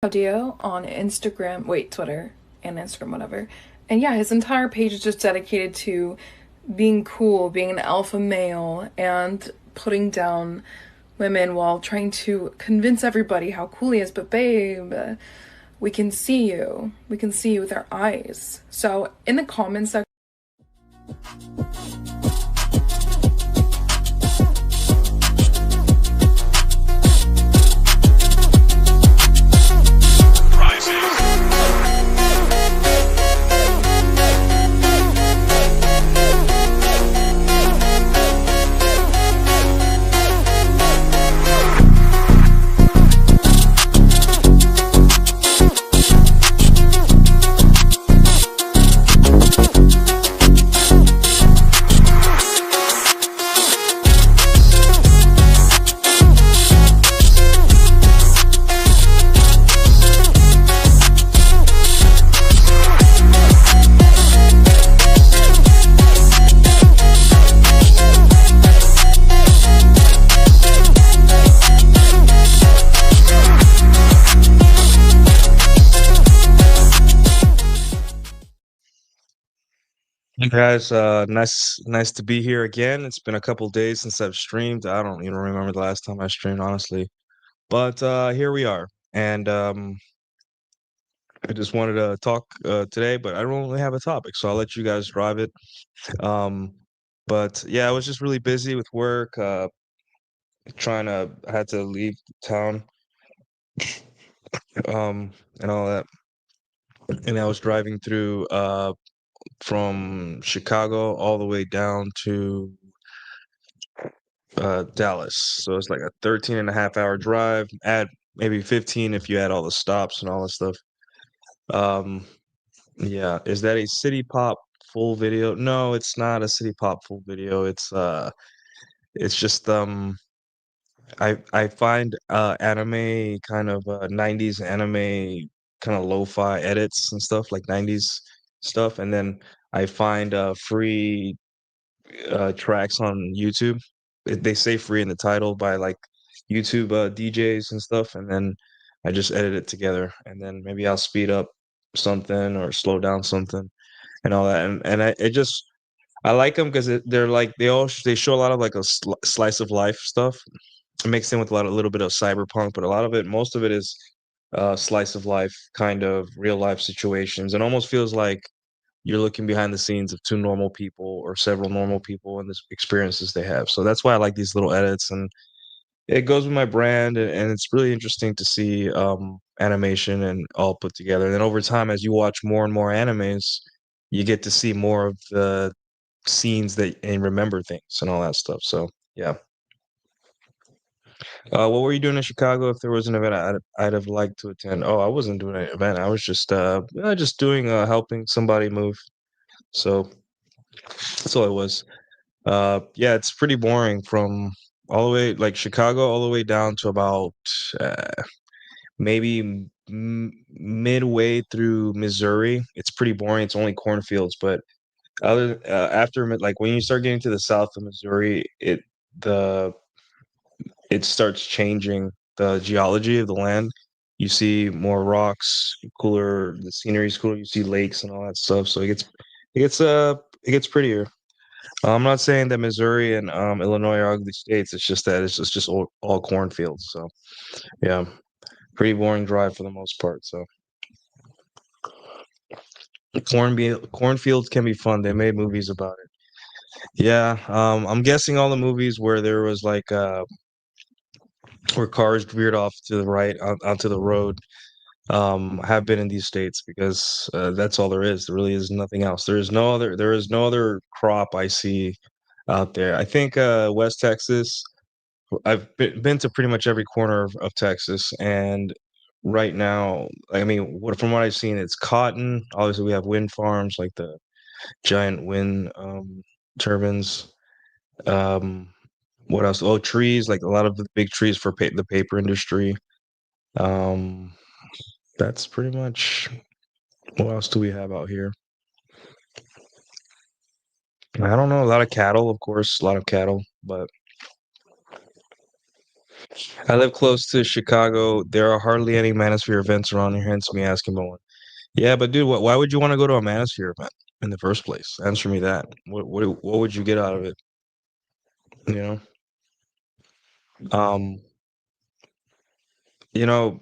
Audio on Instagram, wait, Twitter and Instagram, whatever. And yeah, his entire page is just dedicated to being cool, being an alpha male, and putting down women while trying to convince everybody how cool he is. But babe, we can see you. We can see you with our eyes. So in the comments section, Hey guys, nice to be here again. It's been a couple days since I've streamed. I don't even remember the last time I streamed, honestly. But here we are. And I just wanted to talk today, but I don't really have a topic, so I'll let you guys drive it. Um, but yeah, I was just really busy with work, I had to leave town, and all that. And I was driving through from Chicago all the way down to Dallas. So it's like a 13 and a half hour drive. Add maybe 15 if you add all the stops and all that stuff. Um, yeah. Is that a City Pop full video? No, it's not a City Pop full video. It's just I find anime kind of 90s anime kind of lo-fi edits and stuff like 90s stuff, and then I find free tracks on YouTube. They say free in the title by like YouTube DJs and stuff, and then I just edit it together, and then maybe I'll speed up something or slow down something and all that, and I like them because they're like they show a lot of like a slice of life stuff mixed in with a little bit of cyberpunk, but a lot of it, most of it is slice of life kind of real life situations, and almost feels like you're looking behind the scenes of two normal people or several normal people and the experiences they have. So that's why I like these little edits, and it goes with my brand, and it's really interesting to see animation and all put together. And then over time, as you watch more and more animes, you get to see more of the scenes that and remember things and all that stuff. So yeah. What were you doing in Chicago? If there was an event I'd have liked to attend. Oh, I wasn't doing an event. I was just doing helping somebody move. So that's all it was. Yeah, it's pretty boring from all the way like Chicago all the way down to about uh, maybe midway through Missouri. It's pretty boring. It's only cornfields, but after like when you start getting to the south of Missouri, the it starts changing the geology of the land. You see more rocks, cooler, the scenery's cooler. You see lakes and all that stuff. So it gets prettier. I'm not saying that Missouri and Illinois are ugly states. It's just that it's just all cornfields. So yeah, pretty boring drive for the most part. So cornfields can be fun. They made movies about it. Yeah, I'm guessing all the movies where there was like where cars veered off to the right onto the road have been in these states because that's all there is. There really is nothing else. There is no other crop I see out there. I think West Texas. Been to pretty much every corner of Texas, and right now, I mean, from what I've seen, it's cotton. Obviously, we have wind farms like the giant wind turbines. Um, what else? Oh, trees, like a lot of the big trees for the paper industry. Um, that's pretty much what else do we have out here? I don't know. A lot of cattle, of course, a lot of cattle, but I live close to Chicago. There are hardly any Manosphere events around here, hence me asking about one. Yeah, but dude, why would you want to go to a Manosphere event in the first place? Answer me that. What would you get out of it? You know? Um, you know,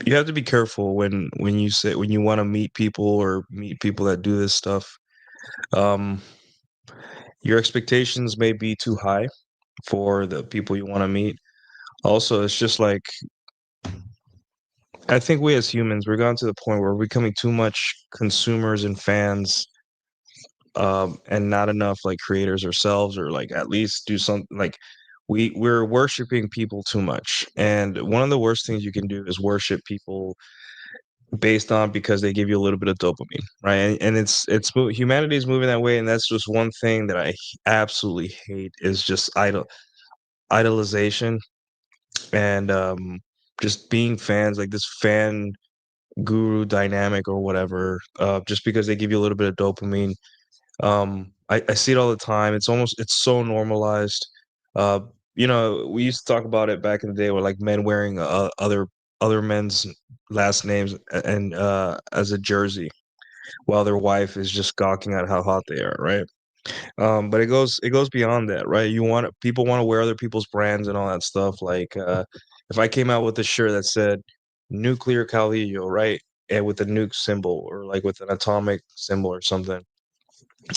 you have to be careful when you say when you want to meet people or meet people that do this stuff. Um, your expectations may be too high for the people you want to meet. Also, it's just like I think we as humans, we're gotten to the point where we're becoming too much consumers and fans, and not enough like creators ourselves, or like at least do something like we're worshiping people too much. And one of the worst things you can do is worship people based on because they give you a little bit of dopamine, right? And humanity is moving that way, and that's just one thing that absolutely hate is just idolization and just being fans, like this fan guru dynamic or whatever, just because they give you a little bit of dopamine. I see it all the time. It's so normalized. Uh, we used to talk about it back in the day where like men wearing other men's last names and as a jersey while their wife is just gawking at how hot they are, right? But it goes beyond that, right? People want to wear other people's brands and all that stuff. Like if I came out with a shirt that said nuclear Calillo, right? And with a nuke symbol or like with an atomic symbol or something,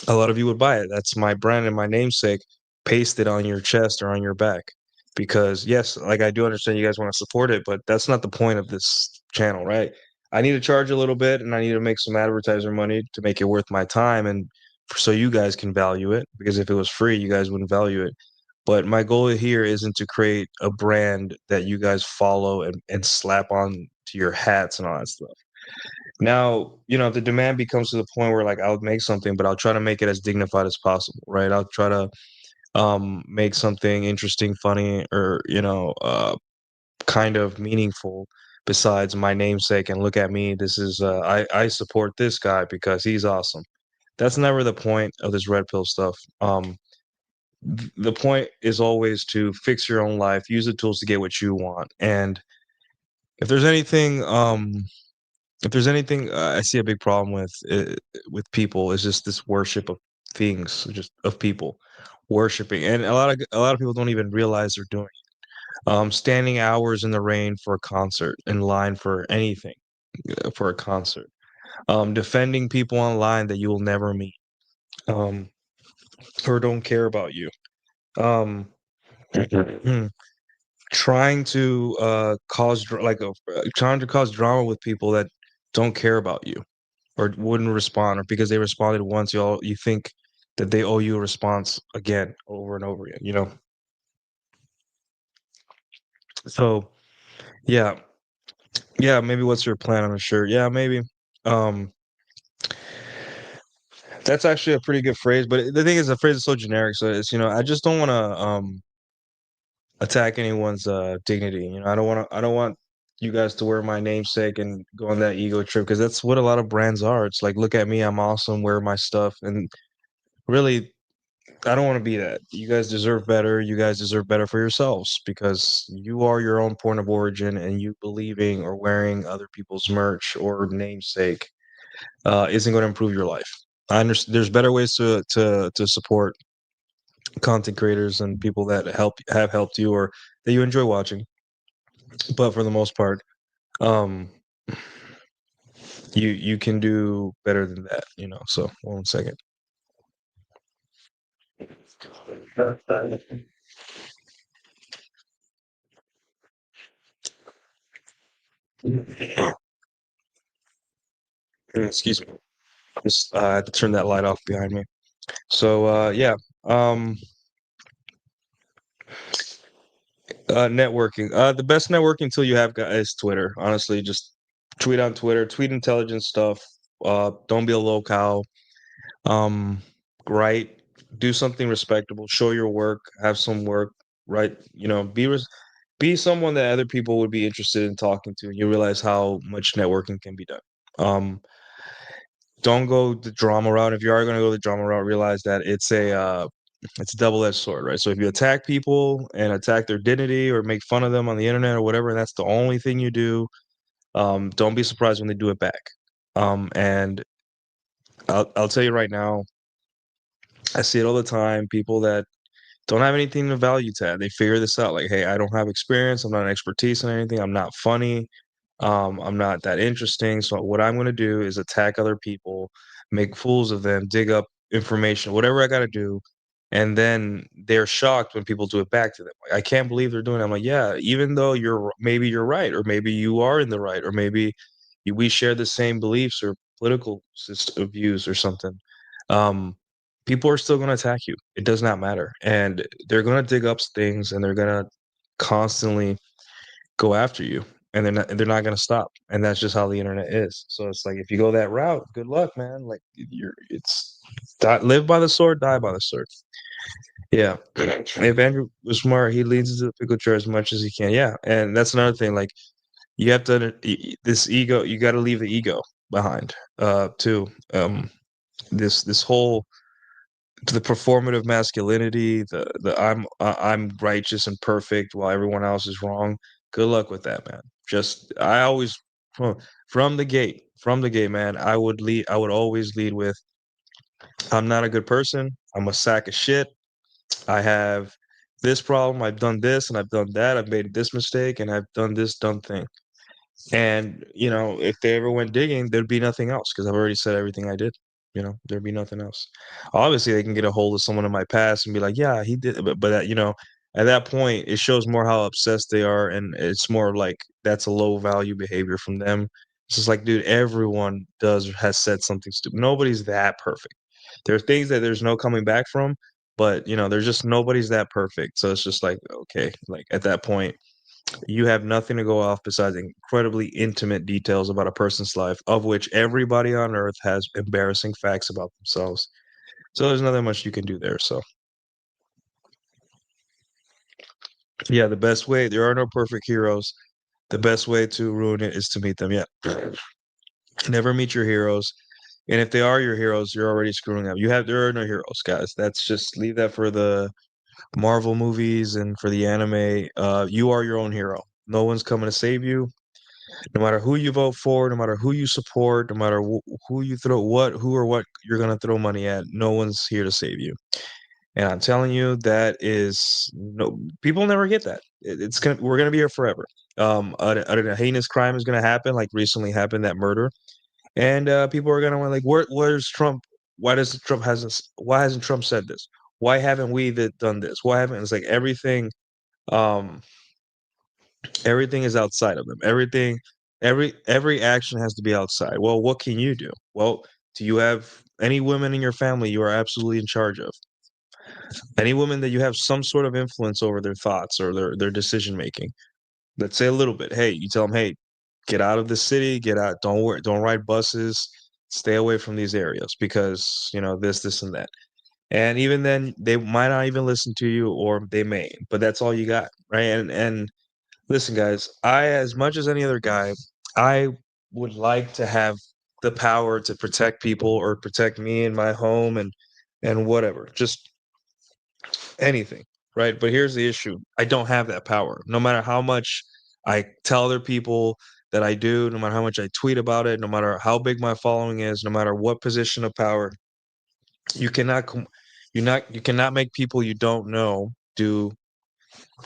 a lot of you would buy it. That's my brand and my namesake. Paste it on your chest or on your back. Because yes, like I do understand you guys want to support it, but that's not the point of this channel, right? I need to charge a little bit and I need to make some advertiser money to make it worth my time and so you guys can value it. Because if it was free, you guys wouldn't value it. But my goal here isn't to create a brand that you guys follow and slap on to your hats and all that stuff. Now, if the demand becomes to the point where like I'll make something, but I'll try to make it as dignified as possible, right? I'll try to make something interesting, funny, or kind of meaningful besides my namesake and look at me. This is I support this guy because he's awesome. That's never the point of this red pill stuff. The point is always to fix your own life, use the tools to get what you want. And if there's anything I see a big problem with people is just this worship of things, just of people worshiping, and a lot of people don't even realize they're doing it. Standing hours in the rain for a concert, in line for anything, for a concert, defending people online that you will never meet, um, or don't care about you. Um, trying to trying to cause drama with people that don't care about you or wouldn't respond, or because they responded once, you think that they owe you a response again, over and over again. So yeah, yeah, maybe what's your plan on a shirt? Yeah, maybe. Um, that's actually a pretty good phrase, but the thing is, the phrase is so generic. So I just don't want to attack anyone's dignity. I don't want you guys to wear my namesake and go on that ego trip because that's what a lot of brands are. It's like, look at me, I'm awesome, wear my stuff, and really I don't want to be that. You guys deserve better. You guys deserve better for yourselves because you are your own point of origin, and you believing or wearing other people's merch or namesake isn't going to improve your life. I understand there's better ways to support content creators and people that have helped you or that you enjoy watching, but for the most part, um, you can do better than that. So 1 second. Excuse me. Just I had to turn that light off behind me. So yeah, um, networking. The best networking tool you have is Twitter. Honestly, just tweet on Twitter, tweet intelligent stuff. Don't be a low cow. Um, write, do something respectable. Show your work. Have some work. Right. Be someone that other people would be interested in talking to, and you realize how much networking can be done. Don't go the drama route. If you are going to go the drama route, realize that it's a it's a double-edged sword, right? So if you attack people and attack their dignity or make fun of them on the internet or whatever, and that's the only thing you do, don't be surprised when they do it back. And I'll tell you right now, I see it all the time. People that don't have anything to value to add. They figure this out. Like, hey, I don't have experience. I'm not an expertise in anything. I'm not funny. I'm not that interesting. So what I'm going to do is attack other people, make fools of them, dig up information, whatever I got to do. And then they're shocked when people do it back to them. Like, I can't believe they're doing it. I'm like, yeah, even though maybe you're right, or maybe you are in the right, or maybe we share the same beliefs or political system views or something. Um, People are still going to attack you. It does not matter. And they're going to dig up things and they're going to constantly go after you, and they're not going to stop. And that's just how the internet is. So it's like, if you go that route, good luck, man. Like, live by the sword, die by the sword. Yeah. If Andrew was smart, he leans into the pickle jar as much as he can. Yeah. And that's another thing. Like, you have to, this ego, you got to leave the ego behind, too. This whole, the performative masculinity, the I'm righteous and perfect while everyone else is wrong. Good luck with that, man. Just I always from from the gate, man. I would always lead with, I'm not a good person. I'm a sack of shit. I have this problem. I've done this and I've done that. I've made this mistake and I've done this dumb thing. And, if they ever went digging, there'd be nothing else because I've already said everything I did. There'd be nothing else. Obviously, they can get a hold of someone in my past and be like, yeah, he did. But at that point, it shows more how obsessed they are. And it's more like that's a low value behavior from them. It's just like, dude, everyone has said something stupid. Nobody's that perfect. There are things that there's no coming back from, but, there's just nobody's that perfect. So it's just like, okay, like at that point, you have nothing to go off besides incredibly intimate details about a person's life, of which everybody on earth has embarrassing facts about themselves. So there's nothing much you can do there. So yeah, the best way, there are no perfect heroes. The best way to ruin it is to meet them. Yeah. Never meet your heroes. And if they are your heroes, you're already screwing up. There are no heroes, guys. That's just leave that for the Marvel movies and for the anime. You are your own hero. No one's coming to save you. No matter who you vote for, no matter who you support, no matter who you who or what you're gonna throw money at, no one's here to save you. And I'm telling you, that is no people never get that. We're gonna be here forever. A heinous crime is gonna happen, like recently happened, that murder, and people are gonna want, like, where's Trump? Why hasn't Trump said this? Why haven't we done this? Why haven't it's like um everything is outside of them. Every action has to be outside. Well, what can you do? Well, do you have any women in your family you are absolutely in charge of? Any women that you have some sort of influence over their thoughts or their decision making? Let's say a little bit. Hey, you tell them, hey, get out of the city, get out. Don't ride buses. Stay away from these areas because this and that. And even then, they might not even listen to you, or they may. But that's all you got, right? And listen, guys, as much as any other guy, I would like to have the power to protect people or protect me and my home and whatever, just anything, right? But here's the issue. I don't have that power. No matter how much I tell other people that I do, no matter how much I tweet about it, no matter how big my following is, no matter what position of power, you cannot you cannot make people you don't know do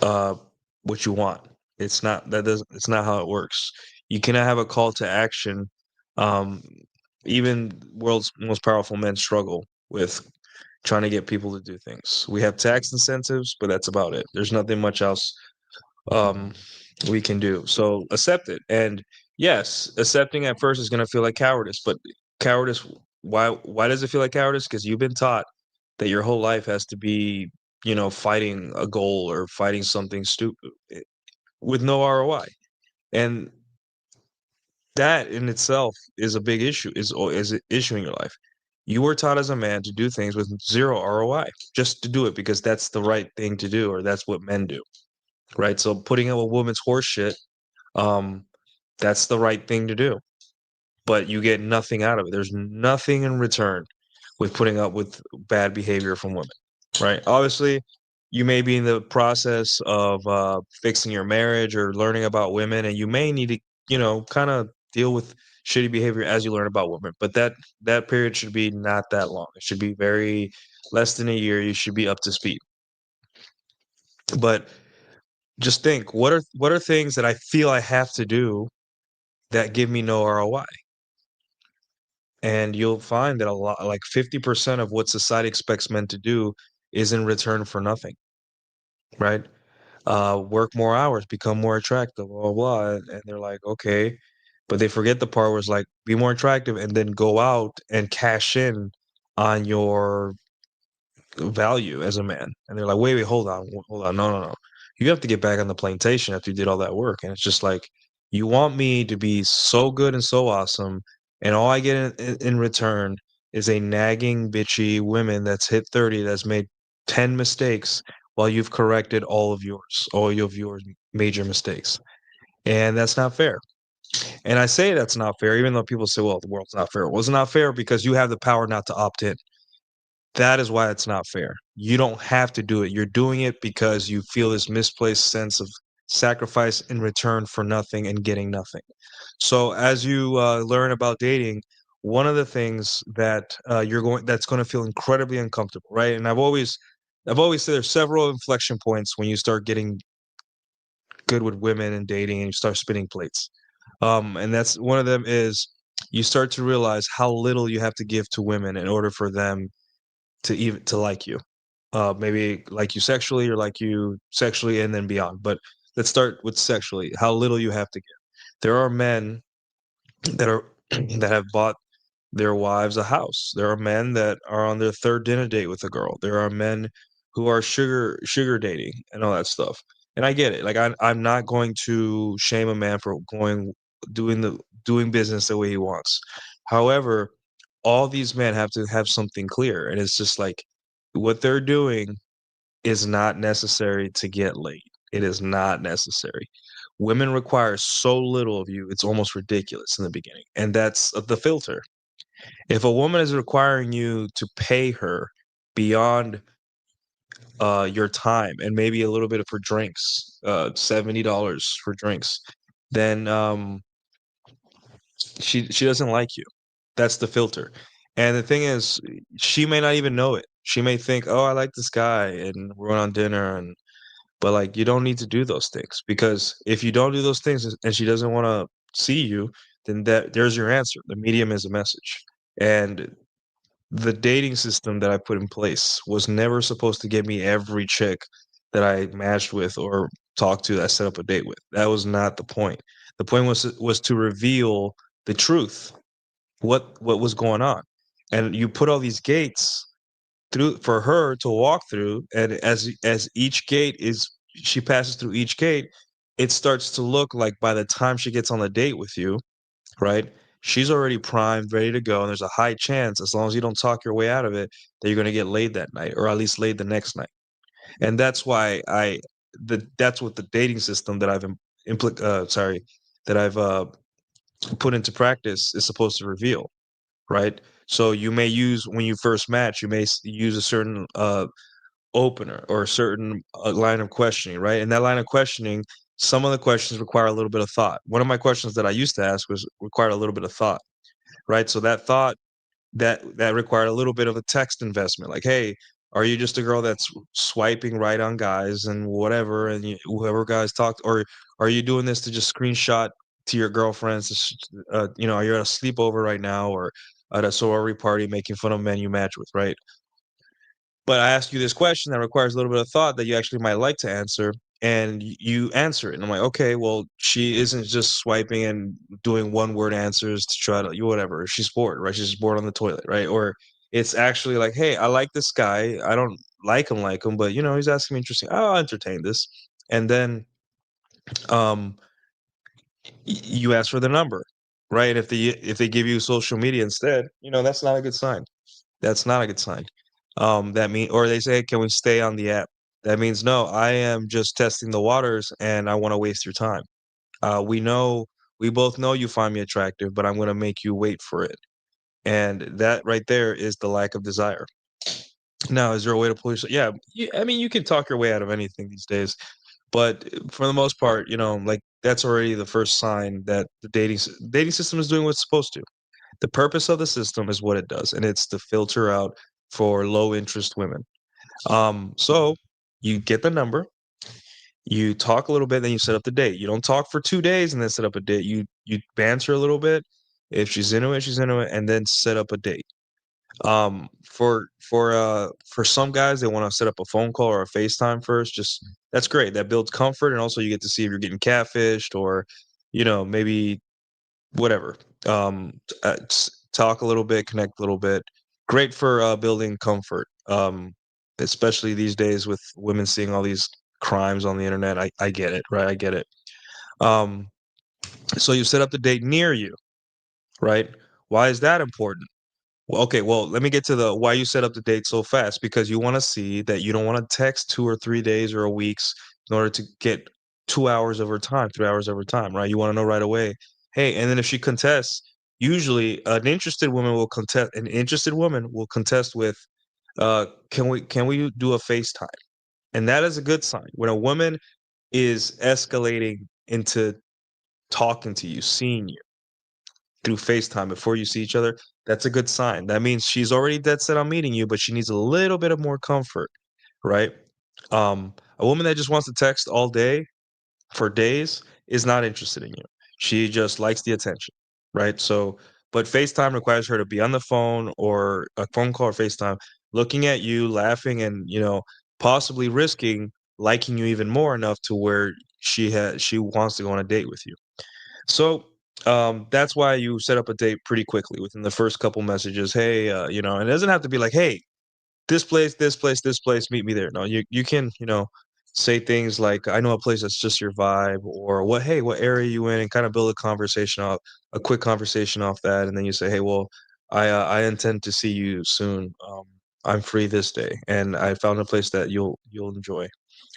uh, what you want. It's not how it works. You cannot have a call to action. Um, Even world's most powerful men struggle with trying to get people to do things. We have tax incentives, but that's about it. There's nothing much else um, we can do. So accept it. And yes, accepting at first is going to feel like cowardice, but cowardice. Why does it feel like cowardice? Because you've been taught that your whole life has to be, fighting a goal or fighting something stupid with no ROI. And that in itself is a big issue, is an issue in your life. You were taught as a man to do things with zero ROI, just to do it because that's the right thing to do, or that's what men do, right? So putting up a woman's horse shit, um, that's the right thing to do, but you get nothing out of it. There's nothing in return with putting up with bad behavior from women. right? Obviously, you may be in the process of fixing your marriage or learning about women, and you may need to, kind of deal with shitty behavior as you learn about women. But that period should be not that long. It should be very less than a year. You should be up to speed. But just think, what are things that I feel I have to do that give me no ROI? And you'll find that a lot, like 50% of what society expects men to do is in return for nothing, right? Work more hours, become more attractive, blah, blah, blah. And they're like, okay. But they forget the part where it's like, be more attractive and then go out and cash in on your value as a man. And they're like, wait, hold on, hold on. No, no, no. You have to get back on the plantation after you did all that work. And it's just like, you want me to be so good and so awesome. And all I get in return is a nagging, bitchy woman that's hit 30, that's made 10 mistakes while you've corrected all of your major mistakes. And that's not fair. And I say that's not fair, even though people say, well, the world's not fair. Well, it's not fair because you have the power not to opt in. That is why it's not fair. You don't have to do it. You're doing it because you feel this misplaced sense of sacrifice in return for nothing and getting nothing. So as you learn about dating, one of the things that that's going to feel incredibly uncomfortable, right? And I've always said there's several inflection points when you start getting good with women and dating and you start spinning plates. And that's one of them is you start to realize how little you have to give to women in order for them to like you. Maybe like you sexually or like you sexually and then beyond. But let's start with sexually. How little you have to give. There are men that are that have bought their wives a house. There are men that are on their third dinner date with a girl. There are men who are sugar dating and all that stuff. And I get it. Like I'm not going to shame a man for doing business the way he wants. However, all these men have to have something clear, and it's just like what they're doing is not necessary to get laid. It is not necessary. Women require so little of you, it's almost ridiculous in the beginning. And that's the filter. If a woman is requiring you to pay her beyond your time and maybe a little bit for drinks, $70 for drinks, then she doesn't like you. That's the filter. And the thing is, she may not even know it. She may think, "Oh, I like this guy, and we're going on dinner," and but like you don't need to do those things because if you don't do those things and she doesn't want to see you, then there's your answer. The medium is a message. And the dating system that I put in place was never supposed to get me every chick that I matched with or talked to that I set up a date with. That was not the point. The point was to reveal the truth, what was going on. And you put all these gates through for her to walk through, and as each gate is she passes through each gate, it starts to look like by the time she gets on the date with you, right? She's already primed, ready to go, and there's a high chance, as long as you don't talk your way out of it, that you're going to get laid that night, or at least laid the next night. And that's why that's what the dating system that I've put into practice is supposed to reveal, right? So you may use when you first match, you may use a certain opener or a certain line of questioning, right? And that line of questioning, some of the questions require a little bit of thought. One of my questions that I used to ask was required a little bit of thought, right? So that thought that required a little bit of a text investment, like, hey, are you just a girl that's swiping right on guys and whatever, and whoever guys talk, or are you doing this to just screenshot to your girlfriends? Are you at a sleepover right now, or at a sorority party making fun of men you match with, right? But I ask you this question that requires a little bit of thought that you actually might like to answer, and you answer it. And I'm like, okay, well, she isn't just swiping and doing one word answers to try to whatever. She's bored, right? She's just bored on the toilet, right? Or it's actually like, hey, I like this guy. I don't like him, but he's asking me interesting. I'll entertain this. And then um you ask for the number, right? If they give you social media instead, that's not a good sign. That's not a good sign. Or they say, "Can we stay on the app?" That means no. I am just testing the waters, and I want to waste your time. We both know you find me attractive, but I'm going to make you wait for it, and that right there is the lack of desire. Now, is there a way to pull yourself? Yeah, I mean, you can talk your way out of anything these days, but for the most part, like that's already the first sign that the dating system is doing what it's supposed to. The purpose of the system is what it does, and it's to filter out for low interest women. So you get the number, you talk a little bit, then you set up the date. You don't talk for 2 days and then set up a date. You banter a little bit. If she's into it, and then set up a date. For some guys, they want to set up a phone call or a FaceTime first. Just that's great. That builds comfort, and also you get to see if you're getting catfished or, maybe whatever. Talk a little bit, connect a little bit. Great for building comfort. Especially these days with women seeing all these crimes on the internet. I get it, right? I get it. Um, so you set up the date near you, right? Why is that important? Well, okay, well, let me get to the why you set up the date so fast, because you want to see that you don't want to text 2 or 3 days or a weeks in order to get 2 hours of her time, 3 hours of her time, right? You want to know right away. Hey, and then if she contests, usually an interested woman will contest with, can we do a FaceTime? And that is a good sign. When a woman is escalating into talking to you, seeing you through FaceTime before you see each other, that's a good sign. That means she's already dead set on meeting you, but she needs a little bit of more comfort, right? A woman that just wants to text all day for days is not interested in you. She just likes the attention, right? So, but FaceTime requires her to be on the phone or a phone call or FaceTime, looking at you, laughing, and possibly risking liking you even more enough to where she wants to go on a date with you. So that's why you set up a date pretty quickly within the first couple messages. Hey, and it doesn't have to be like, hey, this place, this place, this place, meet me there. No, you can, say things like, I know a place that's just your vibe, or hey, what area you in, and kind of build a quick conversation off that, and then you say, hey, well, I intend to see you soon. I'm free this day, and I found a place that you'll enjoy.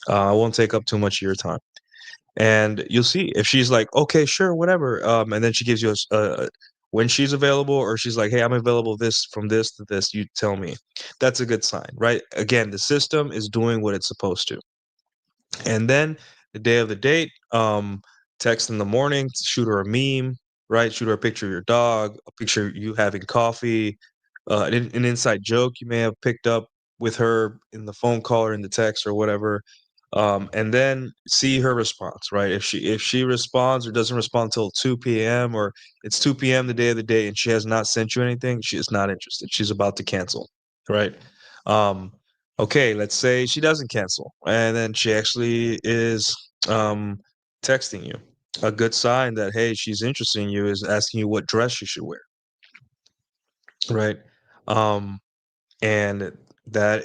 I won't take up too much of your time, and you'll see if she's like, okay, sure, whatever, and then she gives you when she's available, or she's like, hey, I'm available this from this to this, you tell me. That's a good sign, right? Again, the system is doing what it's supposed to. And then the day of the date, text in the morning, shoot her a meme, right? Shoot her a picture of your dog, a picture of you having coffee, an inside joke you may have picked up with her in the phone call or in the text or whatever. And then see her response, right? If she responds or doesn't respond until 2 p.m., or it's 2 p.m. the day of the day and she has not sent you anything, she is not interested. She's about to cancel, right? Um, okay, let's say she doesn't cancel and then she actually is texting you. A good sign that, hey, she's interested in you is asking you what dress you should wear, right? Um, and that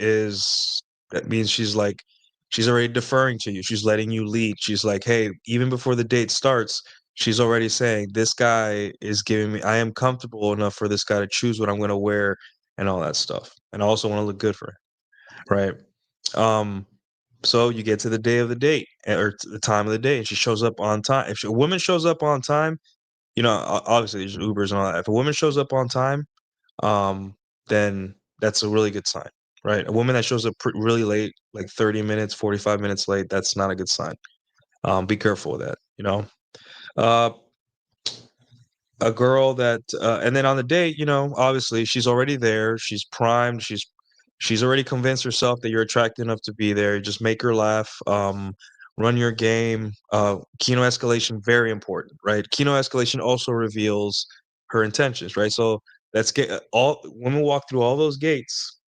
means she's already deferring to you. She's letting you lead. She's like, hey, even before the date starts, she's already saying, this guy is giving me, I am comfortable enough for this guy to choose what I'm going to wear and all that stuff. And I also want to look good for him, right? Um, so you get to the day of the date, or the time of the day, and she shows up on time. If a woman shows up on time, obviously there's Ubers and all that. If a woman shows up on time, um, then that's a really good sign, right? A woman that shows up really late, like 30 minutes, 45 minutes late, that's not a good sign. Be careful with that. Uh, a girl that, and then on the date, obviously she's already there. She's primed. She's already convinced herself that you're attractive enough to be there. Just make her laugh. Run your game. Kino escalation, very important, right? Kino escalation also reveals her intentions, right? So let's get all women walk through all those gates,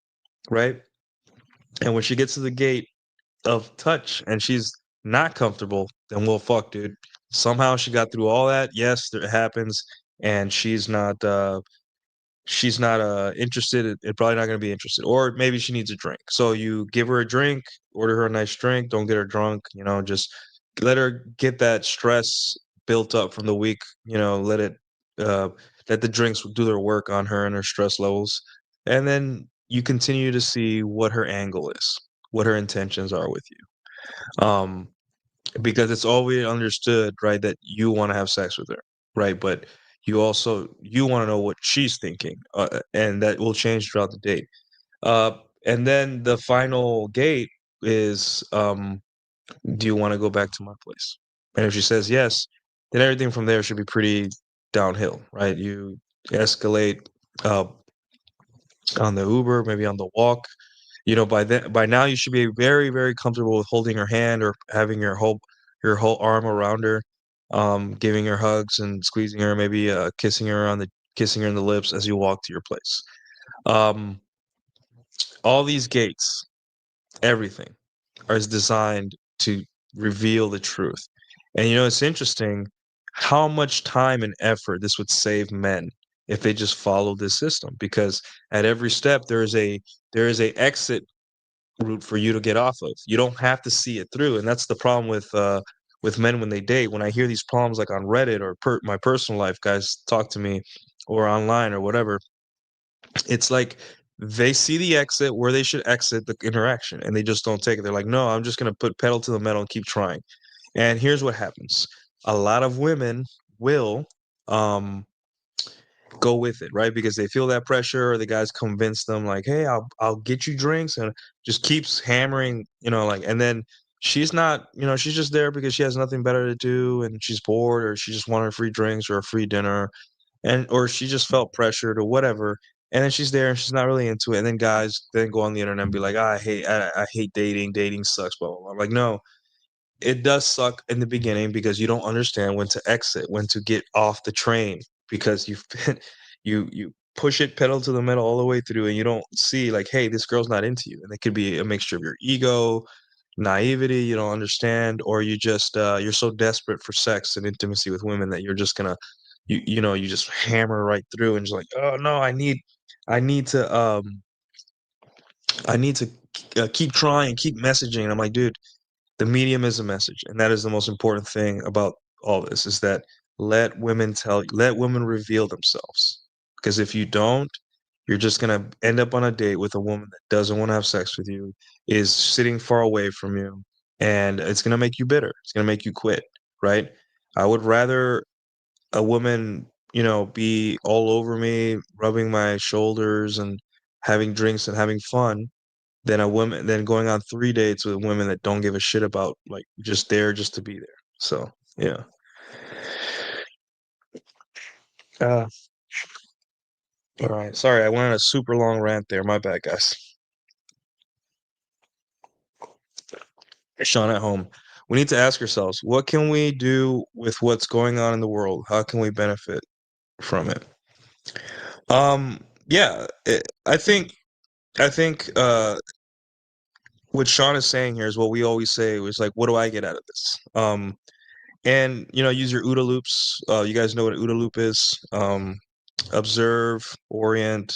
right? And when she gets to the gate of touch and she's not comfortable, then well, fuck, dude. Somehow she got through all that. Yes, it happens, and she's not interested. Probably not going to be interested, or maybe she needs a drink. So you give her a drink, order her a nice drink. Don't get her drunk. Just let her get that stress built up from the week. Uh, let the drinks do their work on her and her stress levels, and then you continue to see what her angle is, what her intentions are with you. Because it's always understood, right, that you want to have sex with her, right? But you want to know what she's thinking, and that will change throughout the date. Uh, And then the final gate is, do you want to go back to my place? And if she says yes, then everything from there should be pretty downhill, right? You escalate uh, on the Uber, maybe on the walk. By now you should be very, very comfortable with holding her hand or having your whole arm around her, giving her hugs and squeezing her, maybe kissing her in the lips as you walk to your place. Um, all these gates, everything, is designed to reveal the truth. And it's interesting how much time and effort this would save men if they just followed this system, because at every step there is a exit route for you to get off of. You don't have to see it through, and that's the problem with men when they date. When I hear these problems like on Reddit or my personal life, guys talk to me, or online or whatever, it's like they see the exit where they should exit the interaction, and they just don't take it. They're like, no, I'm just going to put pedal to the metal and keep trying. And here's what happens: a lot of women will um go with it, right? Because they feel that pressure, or the guys convince them like, "Hey, I'll get you drinks," and just keeps hammering, like, and then she's not, she's just there because she has nothing better to do and she's bored, or she just wanted free drinks or a free dinner, and or she just felt pressured or whatever. And then she's there and she's not really into it. And then guys then go on the internet and be like, I hate dating. Dating sucks, blah blah blah. I'm like, no, it does suck in the beginning because you don't understand when to exit, when to get off the train, because you've been you push it pedal to the metal all the way through, and you don't see like, hey, this girl's not into you. And it could be a mixture of your ego, naivety, you don't understand, or you're so desperate for sex and intimacy with women that you're just gonna you just hammer right through and just like, oh no, I need to keep trying, keep messaging. And I'm like, dude, the medium is a message, and that is the most important thing about all this, is that let women reveal themselves, because if you don't, you're just going to end up on a date with a woman that doesn't want to have sex with you, is sitting far away from you, and it's going to make you bitter, it's going to make you quit, right? I would rather a woman be all over me, rubbing my shoulders and having drinks and having fun, than going on 3 dates with women that don't give a shit about, like, just there just to be there. So yeah. Uh, all right. Sorry, I went on a super long rant there. My bad, guys. Sean at home. We need to ask ourselves, what can we do with what's going on in the world? How can we benefit from it? Yeah, I think what Sean is saying here is what we always say, was like, what do I get out of this? And use your OODA loops. You guys know what an OODA loop is? Observe, orient.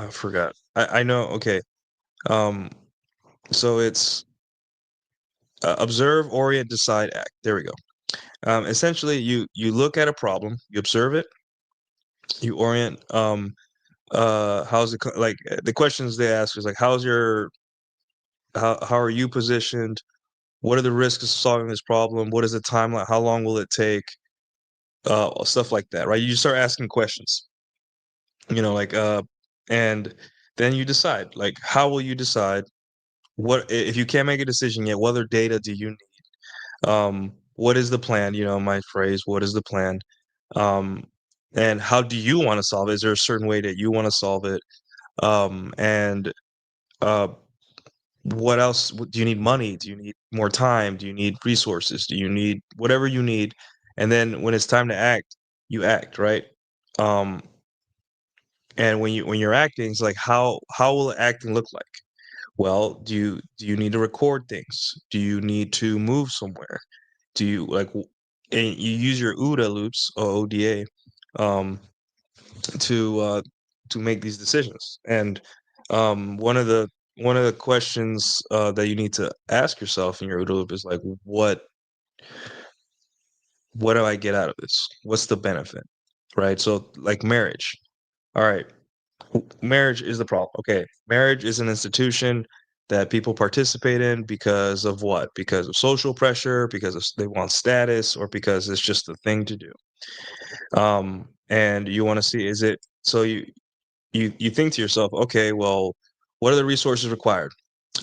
Forgot. I know. Okay. Um, so it's observe, orient, decide, act. There we go. Essentially, you look at a problem, you observe it, you orient. How's it like? The questions they ask is like, how are you positioned? What are the risks of solving this problem? What is the timeline? How long will it take? Stuff like that, right? You start asking questions, like, and then you decide, like, how will you decide? What if you can't make a decision yet? What other data do you need? What is the plan? My phrase, what is the plan? Um, and how do you want to solve it? Is there a certain way that you want to solve it? And uh, what else? Do you need money? Do you need more time? Do you need resources? Do you need whatever you need? And then when it's time to act, you act, right? Um, and when you're acting, it's like, how will acting look like? Well, do you need to record things? Do you need to move somewhere? Do you like and you use your OODA loops, or ODA, um, to uh, to make these decisions. And one of the questions that you need to ask yourself in your OODA loop is like, what do I get out of this? What's the benefit? Right? So, like, marriage. All right. Marriage is the problem. Okay. Marriage is an institution that people participate in because of what? Because of social pressure, because they want status, or because it's just a thing to do. And you want to see, is it, so you think to yourself, okay, well, What are the resources required?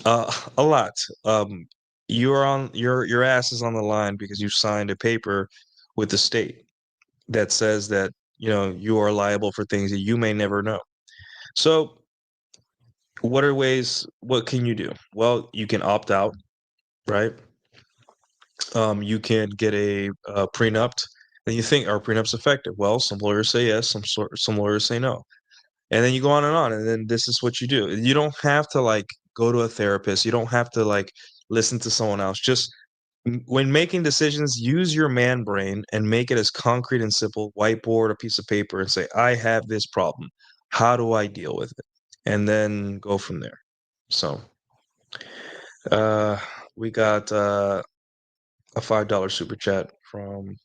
A lot. Um, you're on your ass is on the line because you signed a paper with the state that says that you are liable for things that you may never know. So, what are ways? What can you do? Well, you can opt out, right? You can get a prenup. And you think, are prenups effective? Well, some lawyers say yes, some lawyers say no. And then you go on, and then this is what you do. You don't have to like go to a therapist. You don't have to like listen to someone else. Just when making decisions, use your man brain and make it as concrete and simple. Whiteboard a piece of paper and say, I have this problem. How do I deal with it? And then go from there. So uh we got a $5 super chat from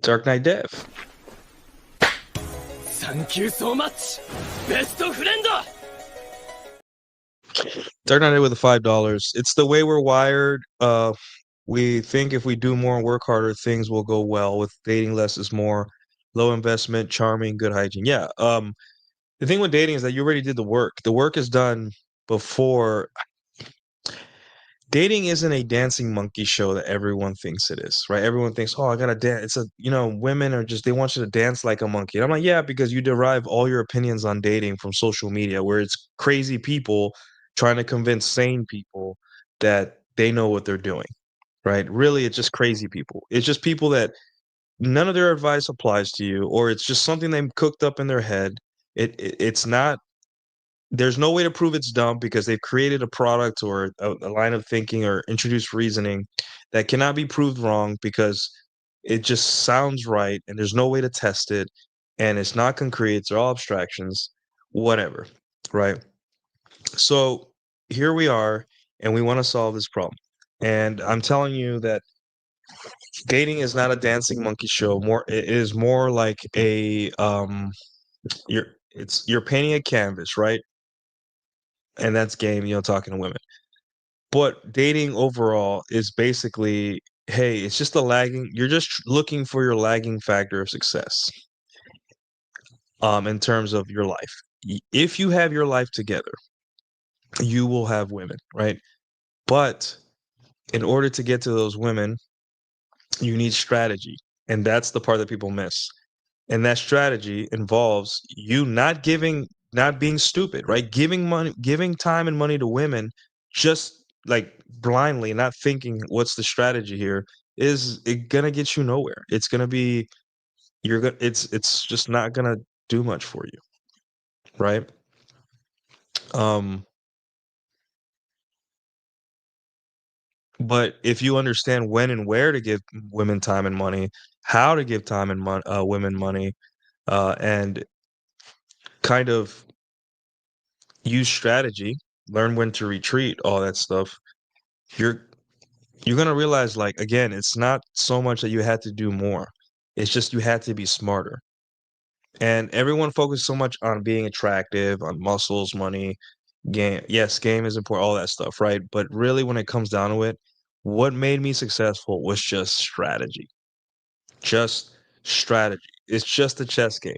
Dark Knight Dev. Thank you so much, best friend. Dark Knight with the $5. It's the way we're wired. We think if we do more and work harder, things will go well. With dating, less is more. Low investment, charming, good hygiene. Yeah. The thing with dating is that you already did the work. The work is done before. Dating isn't a dancing monkey show that everyone thinks it is, right? Everyone thinks, oh, I gotta dance. It's women are just, they want you to dance like a monkey. And I'm like, yeah, because you derive all your opinions on dating from social media, where it's crazy people trying to convince sane people that they know what they're doing, right? Really, it's just crazy people. It's just people that none of their advice applies to you, or it's just something they cooked up in their head. It's not, there's no way to prove it's dumb because they've created a product or a line of thinking or introduced reasoning that cannot be proved wrong because it just sounds right and there's no way to test it and it's not concrete, it's all abstractions, whatever, right? So here we are and we want to solve this problem. And I'm telling you that dating is not a dancing monkey show. More, it is more like a you're painting a canvas, right? And that's game, talking to women. But dating overall is basically, hey, it's just a lagging, you're just looking for your lagging factor of success in terms of your life. If you have your life together, you will have women, right? But in order to get to those women, you need strategy. And that's the part that people miss. And that strategy involves you not being stupid, right? Giving time and money to women just like blindly, not thinking what's the strategy here, is it gonna get you nowhere. It's gonna be it's just not gonna do much for you, right? Um, but if you understand when and where to give women time and money, how to give time and women money, and kind of use strategy, learn when to retreat, all that stuff. You're you're gonna realize, like, again, it's not so much that you had to do more. It's just you had to be smarter. And everyone focuses so much on being attractive, on muscles, money, game. Yes, game is important, all that stuff, right? But really, when it comes down to it, what made me successful was just strategy. Just strategy. It's just a chess game.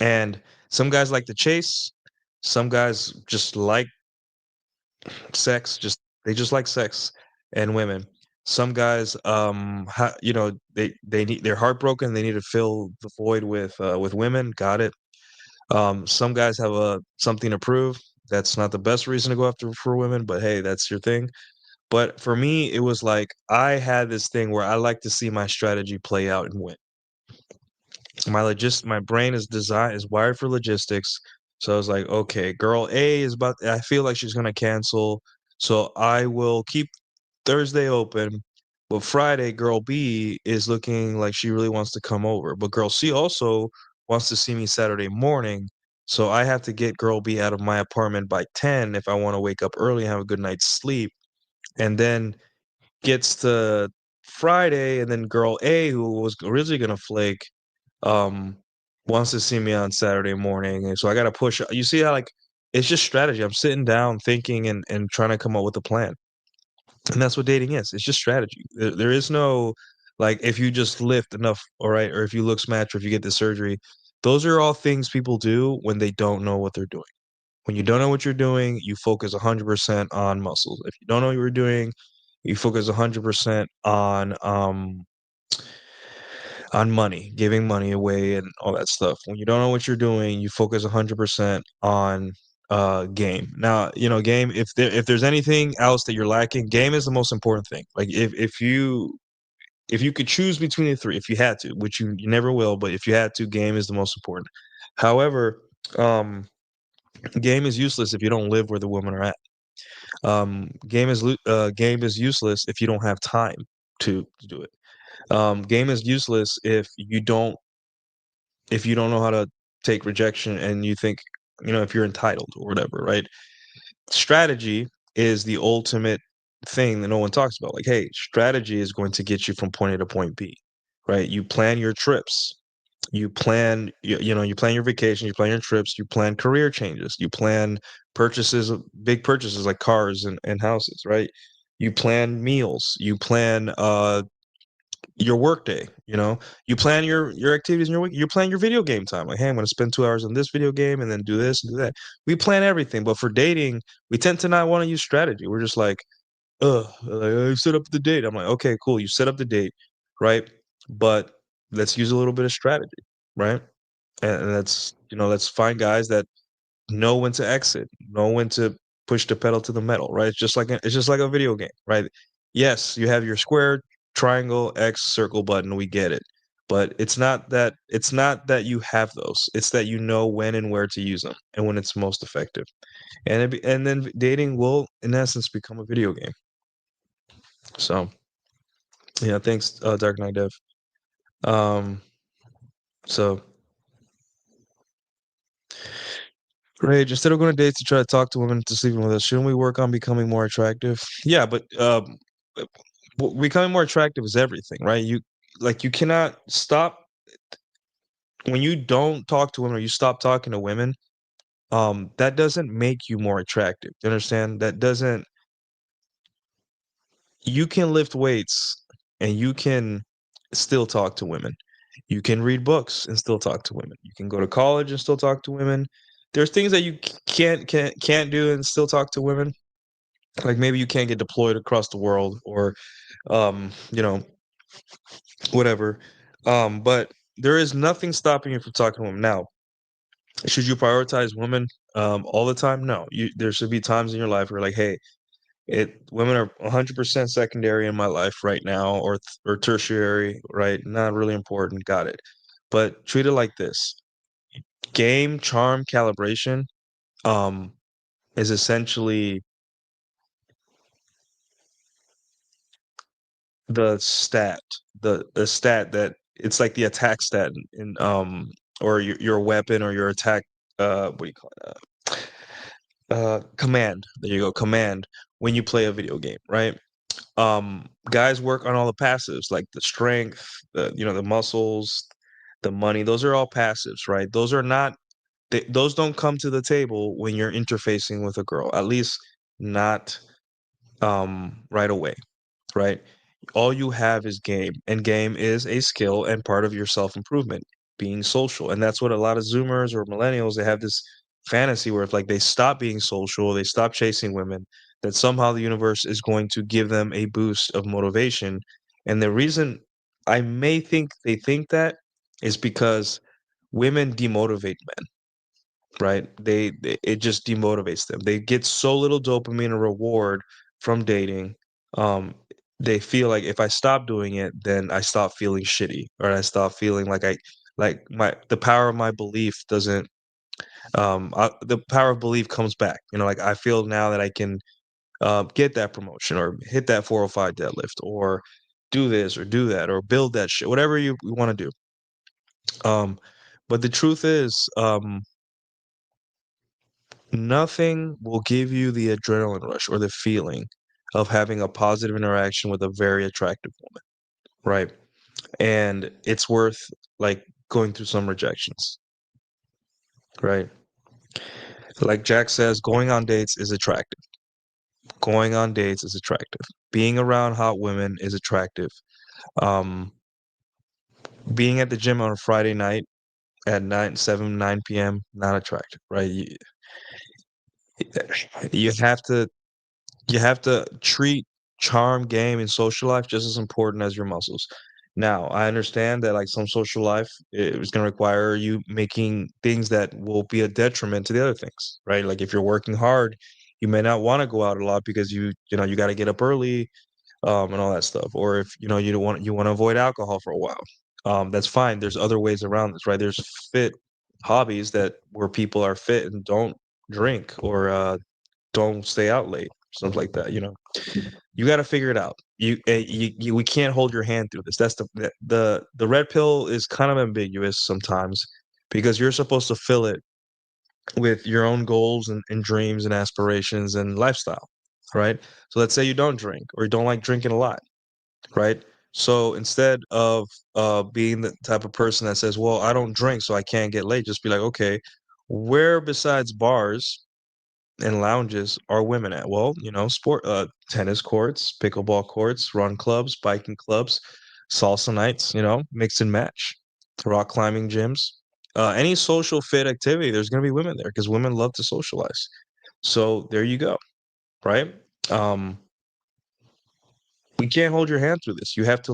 And some guys like to chase, some guys just like sex, they just like sex and women. Some guys, they're heartbroken. They need to fill the void with women. Got it. Some guys have something to prove. That's not the best reason to go after for women, but hey, that's your thing. But for me, it was like I had this thing where I like to see my strategy play out and win. My brain is wired for logistics. So I was like, okay, girl A is about, I feel like she's gonna cancel. So I will keep Thursday open, but Friday girl B is looking like she really wants to come over. But girl C also wants to see me Saturday morning. So I have to get girl B out of my apartment by 10 if I want to wake up early and have a good night's sleep. And then gets to Friday, and then girl A, who was originally gonna flake, um, wants to see me on Saturday morning, and so I gotta push. You see how, like, it's just strategy. I'm sitting down thinking and trying to come up with a plan, and that's what dating is. It's just strategy. There is no, like, if you just lift enough, all right, or if you look smash, or if you get the surgery. Those are all things people do when they don't know what they're doing. When you don't know what you're doing, you focus 100% on muscles. If you don't know what you're doing, you focus 100% on money, giving money away and all that stuff. When you don't know what you're doing, you focus 100% on game. Now, game, if there's anything else that you're lacking, game is the most important thing. Like if you could choose between the three, if you had to, which you never will, but if you had to, game is the most important. However, um game is useless if you don't live where the women are at. Game is useless if you don't have time to do it. Game is useless if you don't know how to take rejection and you think, if you're entitled or whatever, right? Strategy is the ultimate thing that no one talks about. Like, hey, strategy is going to get you from point A to point B, right? You plan your trips. You plan your vacation, you plan your trips, you plan career changes, you plan big purchases like cars and houses, right? You plan meals, you plan your work day, you plan your activities in your week, you plan your video game time. Like, hey, I'm going to spend 2 hours on this video game and then do this and do that. We plan everything, but for dating, we tend to not want to use strategy. We're just like, like, I set up the date. I'm like, okay, cool, you set up the date, right? But let's use a little bit of strategy, right? And let's find guys that know when to exit, know when to push the pedal to the metal, right? It's just like a video game, right? Yes, you have your square, triangle, X, circle button, we get it. But it's not that you have those. It's that you know when and where to use them and when it's most effective. And then dating will in essence become a video game. So, yeah, thanks Dark Knight Dev. Um so Rage, instead of going to dates to try to talk to women to sleeping with us, shouldn't we work on becoming more attractive? Yeah, but uh, becoming more attractive is everything, right? You cannot stop when you don't talk to women or you stop talking to women. That doesn't make you more attractive. You understand? That doesn't. You can lift weights and you can still talk to women. You can read books and still talk to women. You can go to college and still talk to women. There's things that you can't do and still talk to women. Like maybe you can't get deployed across the world or um, you know, whatever. But there is nothing stopping you from talking to women. Now, should you prioritize women all the time? No. There should be times in your life where like, hey, women are 100% secondary in my life right now or tertiary, right? Not really important. Got it. But treat it like this. Game charm calibration um is essentially the stat, the stat that it's like the attack stat in or your weapon or your attack what do you call it? Command. There you go, command when you play a video game, right? Guys work on all the passives like the strength, the muscles, the money. Those are all passives, right? Those don't come to the table when you're interfacing with a girl, at least not right away, right? All you have is game, and game is a skill and part of your self-improvement, being social. And that's what a lot of Zoomers or millennials, they have this fantasy where if like they stop being social, they stop chasing women, that somehow the universe is going to give them a boost of motivation. And the reason I may think they think that is because women demotivate men, right? It just demotivates them. They get so little dopamine and reward from dating. Um, they feel like if I stop doing it, then I stop feeling shitty, or I stop feeling like the power of my belief doesn't. The power of belief comes back. Like I feel now that I can get that promotion or hit that 405 deadlift or do this or do that or build that shit, whatever you want to do. But the truth is, nothing will give you the adrenaline rush or the feeling of having a positive interaction with a very attractive woman, right? And it's worth like going through some rejections, right? Like Jack says, going on dates is attractive. Going on dates is attractive. Being around hot women is attractive. Um, being at the gym on a Friday night at 9, 7, 9 p.m., not attractive, right? You have to treat charm, game, and social life just as important as your muscles. Now, I understand that like some social life is going to require you making things that will be a detriment to the other things, right? Like if you're working hard, you may not want to go out a lot because you got to get up early, and all that stuff. Or if you don't want you want to avoid alcohol for a while, that's fine. There's other ways around this, right? There's fit hobbies that where people are fit and don't drink or don't stay out late, stuff like that. You got to figure it out. We can't hold your hand through this. That's the red pill is kind of ambiguous sometimes because you're supposed to fill it with your own goals and dreams and aspirations and lifestyle, right? So let's say you don't drink or you don't like drinking a lot, right? So instead of being the type of person that says, "Well, I don't drink, so I can't get late," just be like, "Okay, where besides bars and lounges are women at?" Well, tennis courts, pickleball courts, run clubs, biking clubs, salsa nights, mix and match, rock climbing gyms, any social fit activity. There's going to be women there because women love to socialize. So there you go, right? Um, we can't hold your hand through this. You have to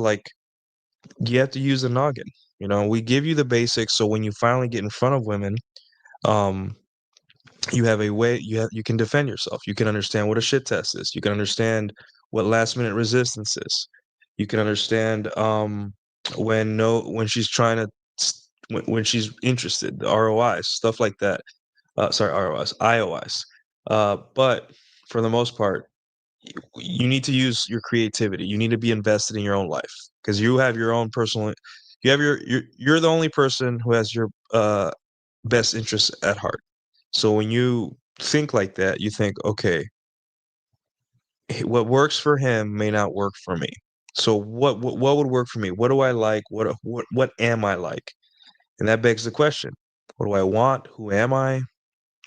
use the noggin. We give you the basics, so when you finally get in front of women, um, you have a way you can defend yourself. You can understand what a shit test is. You can understand what last minute resistance is. You can understand when she's trying to when she's interested, the ROIs, stuff like that. Sorry, ROIs, IOIs. But for the most part, you need to use your creativity. You need to be invested in your own life because you have your own personal. You have you're the only person who has your best interests at heart. So when you think like that, you think, okay, what works for him may not work for me. So what would work for me? What do I like? What am I like? And that begs the question: what do I want? Who am I?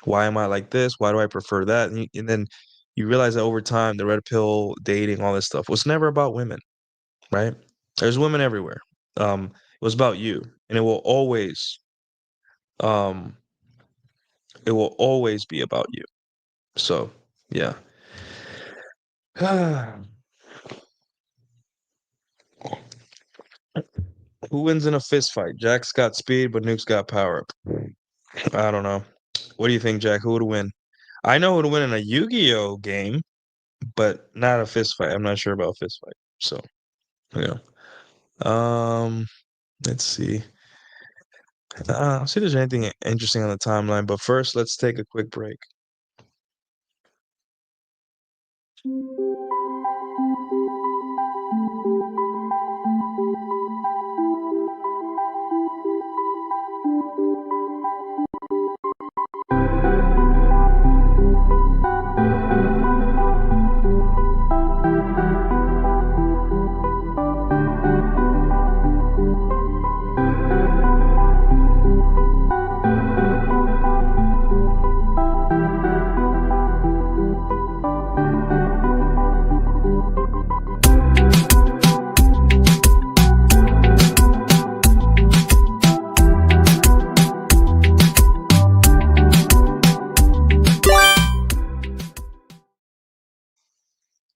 Why am I like this? Why do I prefer that? And then you realize that over time, the red pill dating, all this stuff was never about women, right? There's women everywhere. It was about you, and um, it will always be about you. So, yeah. Who wins in a fist fight? Jack's got speed, but Nuke's got power. I don't know. What do you think, Jack? Who would win? I know who would win in a Yu-Gi-Oh game, but not a fist fight. I'm not sure about a fist fight. So, yeah. Um, let's see. See if there's anything interesting on the timeline, but first, let's take a quick break.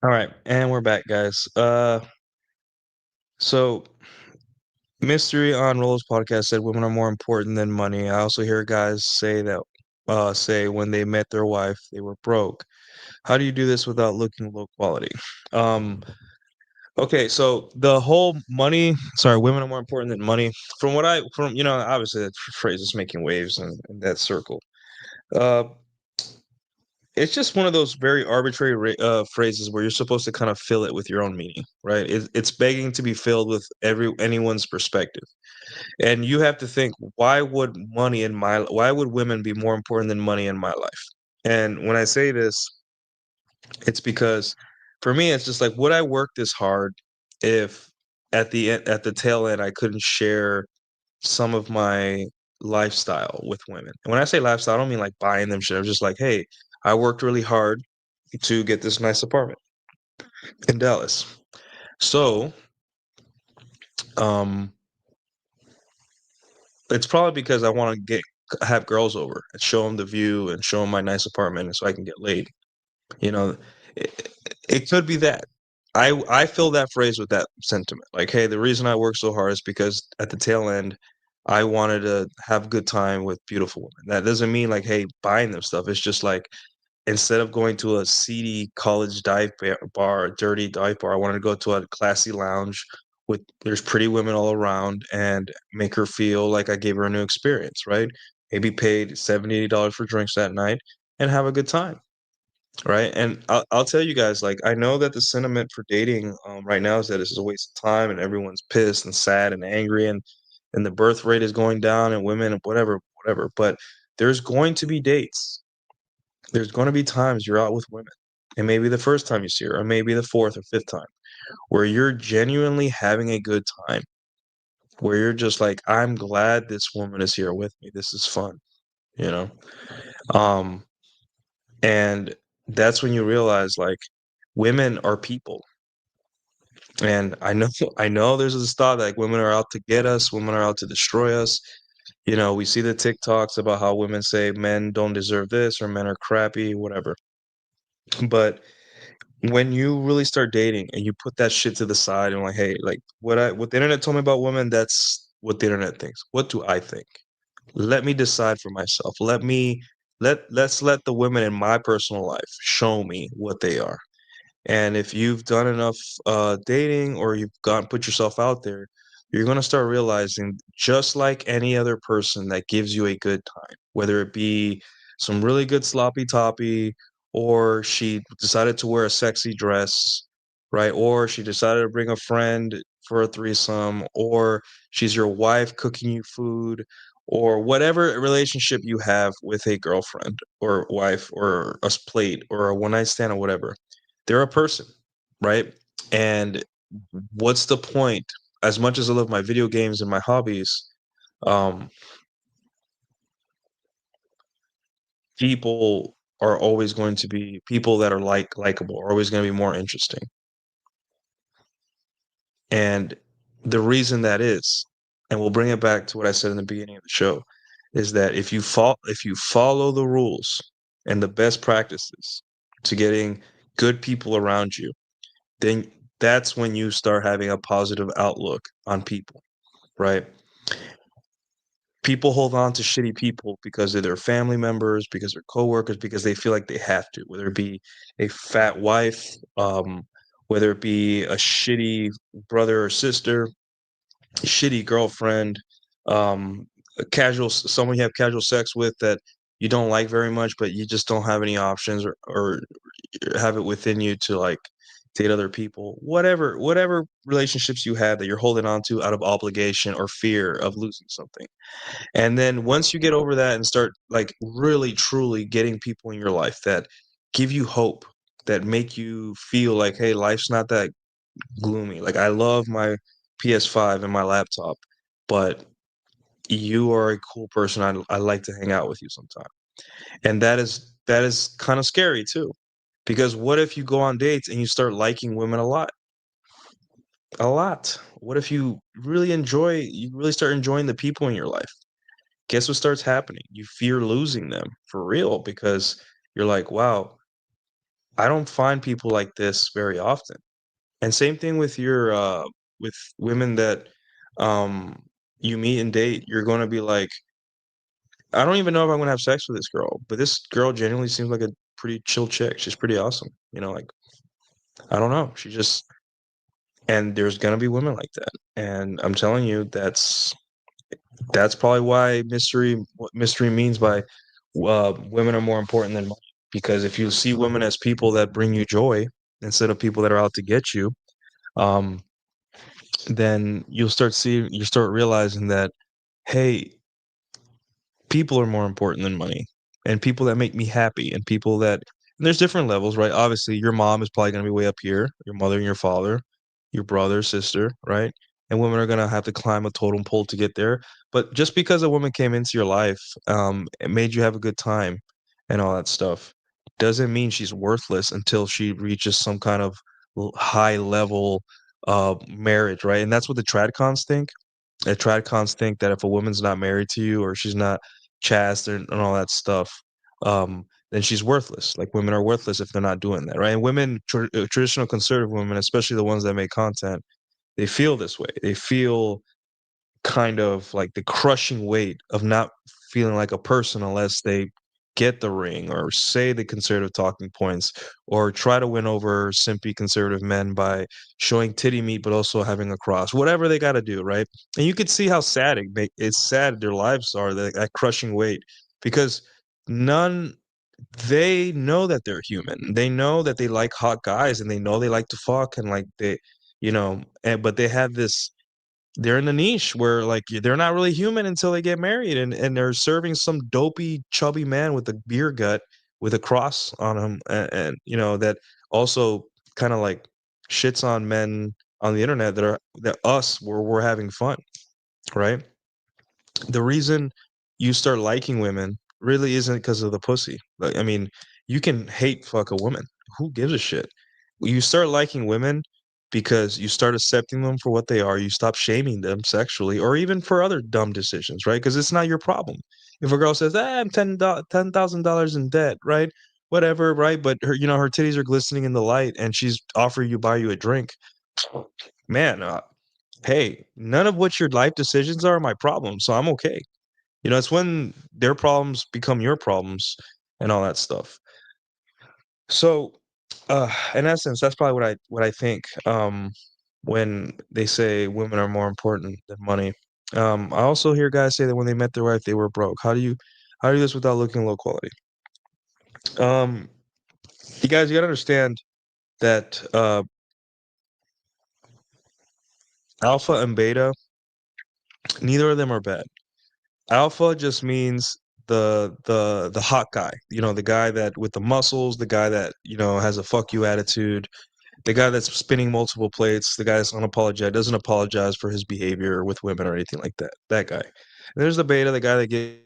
All right, and we're back, guys. So Mystery on Rolls podcast said women are more important than money. I also hear guys say when they met their wife, they were broke. How do you do this without looking low quality? Um, okay, so the whole women are more important than money. Obviously that phrase is making waves in that circle. Uh, it's just one of those very arbitrary phrases where you're supposed to kind of fill it with your own meaning, right? It's begging to be filled with anyone's perspective. And you have to think, why would women be more important than money in my life? And when I say this, it's because for me, it's just like, would I work this hard if at the tail end, I couldn't share some of my lifestyle with women? And when I say lifestyle, I don't mean like buying them shit. I'm just like, hey, I worked really hard to get this nice apartment in Dallas. So, um, it's probably because I want to have girls over and show them the view and show them my nice apartment, and so I can get laid. You know, it, it could be that. I fill that phrase with that sentiment. Like, hey, the reason I work so hard is because at the tail end, I wanted to have a good time with beautiful women. That doesn't mean like, hey, buying them stuff. It's just like instead of going to a seedy college bar, dirty dive bar, I wanted to go to a classy lounge with there's pretty women all around and make her feel like I gave her a new experience, right? Maybe paid $70, $80 for drinks that night and have a good time. Right, and I'll tell you guys, like, I know that the sentiment for dating, right now is that this is a waste of time and everyone's pissed and sad and angry and the birth rate is going down and women and whatever, but there's going to be dates. There's gonna be times you're out with women, and maybe the first time you see her, or maybe the 4th or 5th time, where you're genuinely having a good time, where you're just like, "I'm glad this woman is here with me. This is fun," you know? Um And that's when you realize, like, women are people. And I know I know there's this thought like women are out to get us, women are out to destroy us. You know, we see the TikToks about how women say men don't deserve this or men are crappy, whatever. But when you really start dating and you put that shit to the side and like, hey, like what the internet told me about women, that's what the internet thinks. What do I think? Let me decide for myself. Let's let the women in my personal life show me what they are. And if you've done enough dating or you've gone put yourself out there, you're going to start realizing just like any other person that gives you a good time, whether it be some really good sloppy toppy, or she decided to wear a sexy dress, right? Or she decided to bring a friend for a threesome, or she's your wife cooking you food, or whatever relationship you have with a girlfriend or wife or a plate or a one night stand or whatever, they're a person, right? And what's the point? As much as I love my video games and my hobbies, um, people are always going to be people that are likable, are always going to be more interesting. And the reason that is, and we'll bring it back to what I said in the beginning of the show, is that if you follow the rules and the best practices to getting good people around you, then that's when you start having a positive outlook on people, right? People hold on to shitty people because they're their family members, because they're coworkers, because they feel like they have to, whether it be a fat wife, whether it be a shitty brother or sister, shitty girlfriend, a casual someone you have casual sex with that you don't like very much, but you just don't have any options or have it within you to like date other people. Whatever relationships you have that you're holding on to out of obligation or fear of losing something. And then once you get over that and start like really truly getting people in your life that give you hope, that make you feel like, hey, life's not that gloomy. Like I love my PS5 and my laptop, but you are a cool person. I like to hang out with you sometime. And that is kind of scary too. Because what if you go on dates and you start liking women a lot? A lot. What if you really start enjoying the people in your life? Guess what starts happening? You fear losing them for real because you're like, wow, I don't find people like this very often. And same thing with your with women that um you meet and date, you're gonna be like, I don't even know if I'm gonna have sex with this girl, but this girl genuinely seems like a pretty chill chick. She's pretty awesome. You know, like I don't know. She just and there's gonna be women like that. And I'm telling you, that's probably why what mystery means by women are more important than money. Because if you see women as people that bring you joy instead of people that are out to get you, um, then you start realizing that, hey, people are more important than money, and people that make me happy, and people that and there's different levels, right? Obviously, your mom is probably going to be way up here, your mother and your father, your brother, sister, right? And women are going to have to climb a totem pole to get there. But just because a woman came into your life, it made you have a good time and all that stuff, doesn't mean she's worthless until she reaches some kind of high level marriage, right? And that's what the tradcons think. The tradcons think that if a woman's not married to you or she's not chaste and all that stuff, then she's worthless. Like women are worthless if they're not doing that, right? And women, traditional conservative women, especially the ones that make content, they feel this way. They feel kind of like the crushing weight of not feeling like a person unless they get the ring or say the conservative talking points or try to win over simpy conservative men by showing titty meat but also having a cross, whatever they got to do, right? And you could see how sad it's sad their lives are, that crushing weight, because none they know that they're human, they know that they like hot guys, and they know they like to fuck, and like they, but they have this, they're in a niche where like they're not really human until they get married, and they're serving some dopey chubby man with a beer gut with a cross on him, and that also kind of like shits on men on the internet that are that us where we're having fun, right? The reason you start liking women really isn't because of the pussy. Like, I mean, you can hate fuck a woman. Who gives a shit? You start liking women because you start accepting them for what they are. You stop shaming them sexually or even for other dumb decisions, right? Because it's not your problem. If a girl says, I'm $10,000 in debt, right? Whatever, right? But her, her titties are glistening in the light, and she's offering you buy you a drink. Man, hey, none of what your life decisions are my problem, so I'm okay. It's when their problems become your problems and all that stuff. So, in essence, that's probably what I think. When they say women are more important than money. I also hear guys say that when they met their wife, they were broke. How do you do this without looking low quality? Um, you gotta understand that alpha and beta, neither of them are bad. Alpha just means the hot guy, the guy that with the muscles, the guy that, has a fuck you attitude, the guy that's spinning multiple plates, the guy that's unapologetic, doesn't apologize for his behavior with women or anything like that. That guy. And there's the beta, the guy that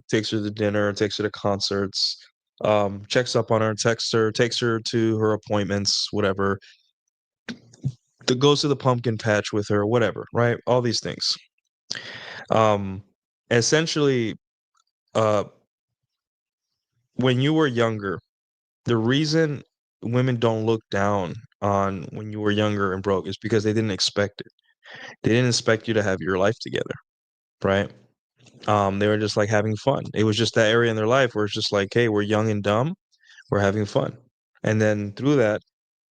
takes her to dinner, takes her to concerts, checks up on her, texts her, takes her to her appointments, whatever, that goes to the pumpkin patch with her, whatever, right? All these things. Um, essentially, uh, when you were younger, the reason women don't look down on when you were younger and broke is because they didn't expect it. They didn't expect you to have your life together, right? They were just like having fun. It was just that area in their life where it's just like, hey, we're young and dumb, we're having fun. And then through that,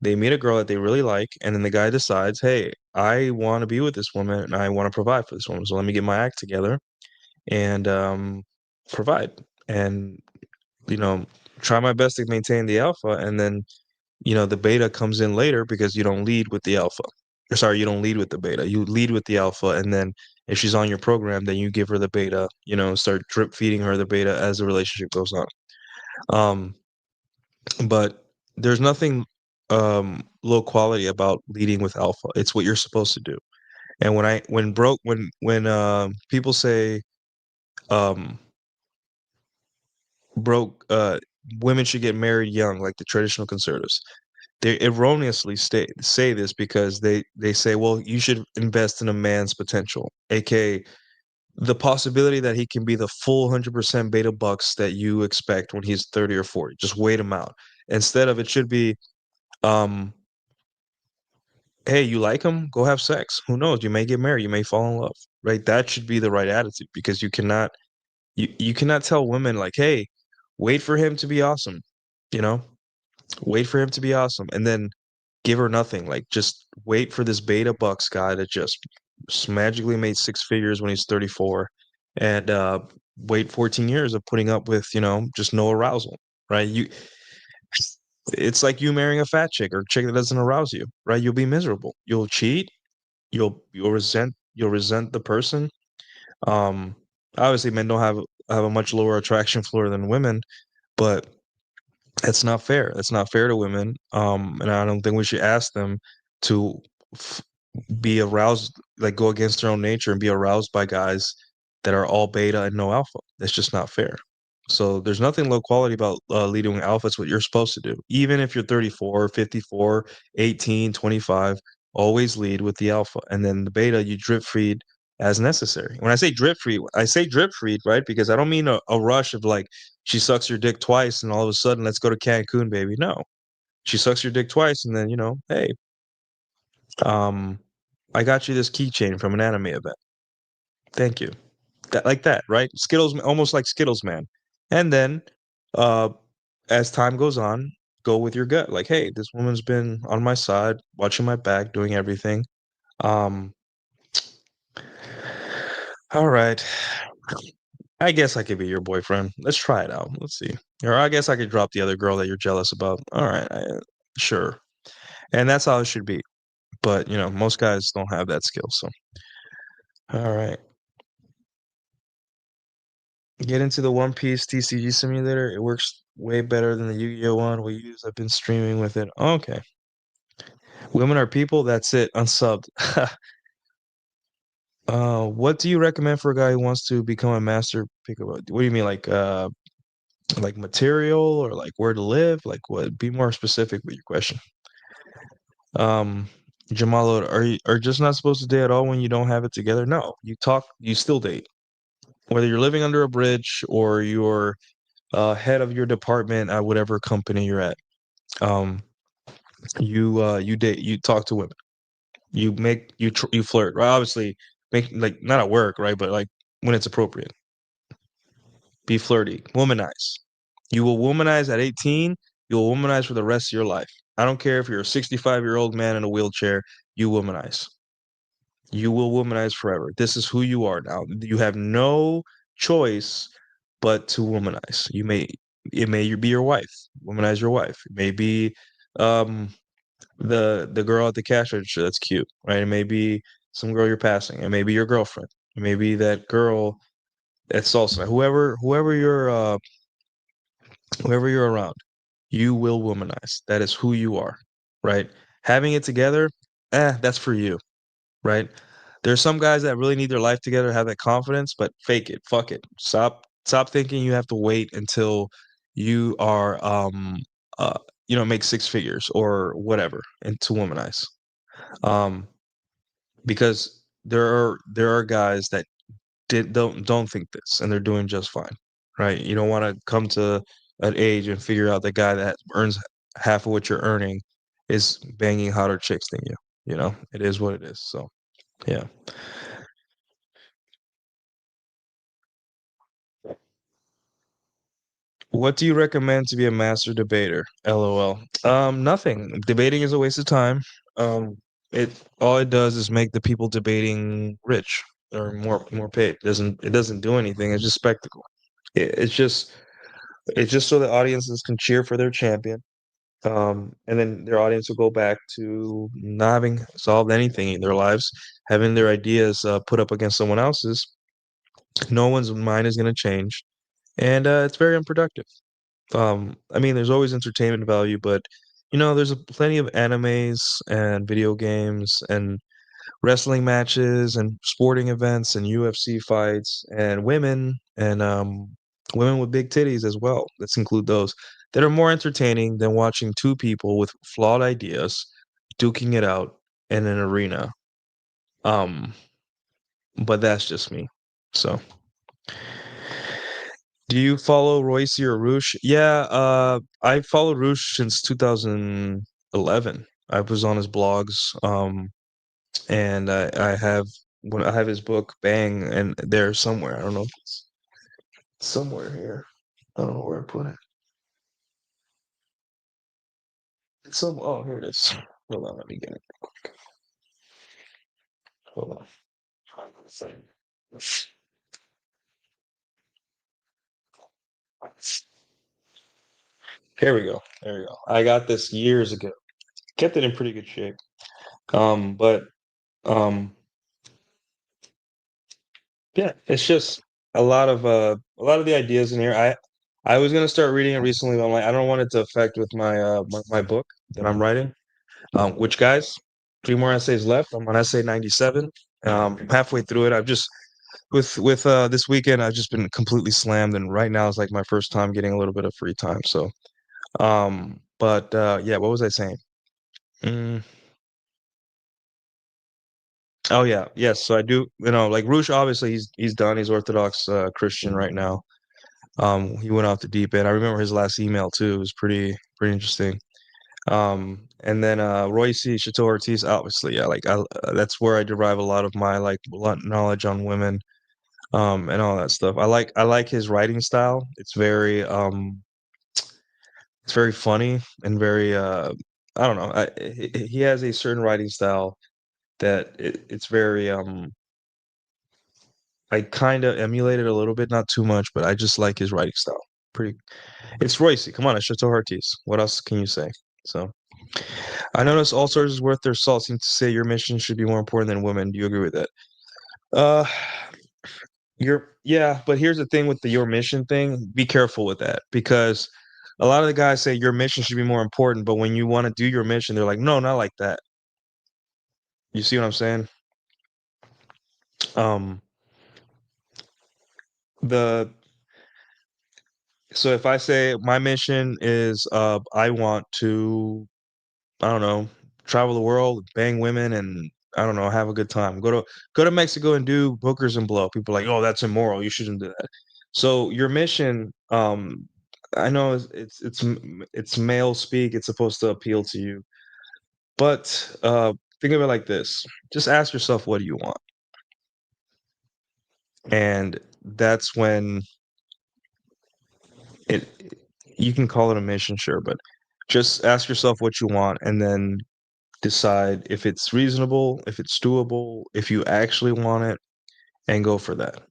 they meet a girl that they really like, and then the guy decides, hey, I want to be with this woman and I want to provide for this woman. So let me get my act together and provide. And you know, try my best to maintain the alpha, and then, the beta comes in later because you don't lead with the alpha. Or sorry, you don't lead with the beta. You lead with the alpha, and then if she's on your program, then you give her the beta, start drip feeding her the beta as the relationship goes on. Um, but there's nothing low quality about leading with alpha. It's what you're supposed to do. And when people say um broke women should get married young, like the traditional conservatives, they erroneously say this because they say, well, you should invest in a man's potential, aka the possibility that he can be the full 100% beta bucks that you expect when he's 30 or 40. Just wait him out. Instead of, it should be, um hey, you like him, go have sex, who knows, you may get married, you may fall in love, right? That should be the right attitude, because you cannot tell women like, hey, wait for him to be awesome, you know wait for him to be awesome, and then give her nothing. Like, just wait for this beta bucks guy that just magically made six figures when he's 34, and wait 14 years of putting up with, just no arousal, right? It's like you marrying a fat chick or a chick that doesn't arouse you, right? You'll be miserable. You'll cheat. You'll resent the person. Um, Obviously, men don't have a much lower attraction floor than women, but it's not fair. It's not fair to women. And I don't think we should ask them to f- be aroused, like go against their own nature and be aroused by guys that are all beta and no alpha. That's just not fair. So there's nothing low quality about leading with alpha. It's what you're supposed to do. Even if you're 34, 54, 18, 25, always lead with the alpha. And then the beta, you drip feed as necessary. When I say drip free, right? Because I don't mean a rush of like she sucks your dick twice and all of a sudden let's go to Cancun, baby. No, she sucks your dick twice and then hey, um, I got you this keychain from an anime event. Thank you. That like that, right? Skittles, almost like Skittles, man. And then, uh, as time goes on, go with your gut. Like, hey, this woman's been on my side, watching my back, doing everything. Um, all right. I guess I could be your boyfriend. Let's try it out. Let's see. Or I guess I could drop the other girl that you're jealous about. All right, sure. And that's how it should be. But most guys don't have that skill. So, all right. Get into the One Piece TCG simulator. It works way better than the Yu-Gi-Oh one we use. I've been streaming with it. Okay. Women are people. That's it. Unsubbed. What do you recommend for a guy who wants to become a master picker? What do you mean, like material or like where to live? Like what? Be more specific with your question. Um, Jamalo, are you just not supposed to date at all when you don't have it together? No, you talk. You still date, whether you're living under a bridge or you're head of your department at whatever company you're at. Um, you date, you talk to women, you flirt, right? Obviously, make like not at work, right? But like when it's appropriate, be flirty, womanize. You will womanize at 18. You will womanize for the rest of your life. I don't care if you're a 65-year-old man in a wheelchair. You womanize. You will womanize forever. This is who you are now. You have no choice but to womanize. It may be your wife. Womanize your wife. It may be um the girl at the cash register that's cute, right? It may be some girl you're passing. It may be your girlfriend. It may be that girl that's also whoever you're around, you will womanize. That is who you are, right? Having it together, that's for you, right? There's some guys that really need their life together, have that confidence, but fake it, fuck it. Stop thinking you have to wait until you are uh make six figures or whatever and to womanize. Um because there are guys that don't think this and they're doing just fine, right? You don't want to come to an age and figure out the guy that earns half of what you're earning is banging hotter chicks than you. It is what it is. So yeah. What do you recommend to be a master debater? LOL. Nothing. Debating is a waste of time. Um, it all it does is make the people debating rich or more paid. It doesn't do anything. It's just spectacle. It's just so the audiences can cheer for their champion. And then their audience will go back to not having solved anything in their lives, having their ideas put up against someone else's. No one's mind is going to change, and it's very unproductive. I mean, there's always entertainment value, but there's plenty of animes and video games and wrestling matches and sporting events and UFC fights and women with big titties as well. Let's include those that are more entertaining than watching two people with flawed ideas duking it out in an arena. Um, but that's just me. So. Do you follow Royce or Roosh? Yeah, I followed Roosh since 2011. I was on his blogs, and I have his book Bang, and there somewhere. I don't know if it's somewhere here. I don't know where I put it. Oh, here it is. Hold on, let me get it. Hold on. Here we go. There we go. I got this years ago. Kept it in pretty good shape. But um, Yeah, it's just a lot of the ideas in here. I was gonna start reading it recently, but I'm like, I don't want it to affect with my book that I'm writing. Which guys, three more essays left. I'm on essay 97. Halfway through it. I've just with this weekend I've just been completely slammed, and right now is like my first time getting a little bit of free time. So but yeah, what was I saying? Mm, Oh yeah, yes. So I do, like Roosh. Obviously, he's done. He's Orthodox Christian right now. He went off the deep end. I remember his last email too. It was pretty interesting. And then Royce Chateau Ortiz, obviously, yeah, like that's where I derive a lot of my like knowledge on women, and all that stuff. I like his writing style. It's very funny and very I don't know. He has a certain writing style that it's very I kind of emulate it a little bit, not too much, but I just like his writing style. Pretty. It's Royce. Come on, it's Chateau Ortiz. What else can you say? So I notice all sources worth their salt seem to say your mission should be more important than women. Do you agree with that? Uh, yeah, but here's the thing with the your mission thing. Be careful with that because a lot of the guys say your mission should be more important, but when you want to do your mission, they're like, no, not like that. You see what I'm saying? Um, the so if I say my mission is I want to, I don't know, travel the world, bang women, and I don't know, have a good time. Go to Mexico and do hookers and blow. People are like, oh, that's immoral. You shouldn't do that. So your mission, I know it's male speak. It's supposed to appeal to you, but think of it like this: just ask yourself, what do you want? And that's when it. You can call it a mission, sure, but just ask yourself what you want, and then decide if it's reasonable, if it's doable, if you actually want it, and go for that.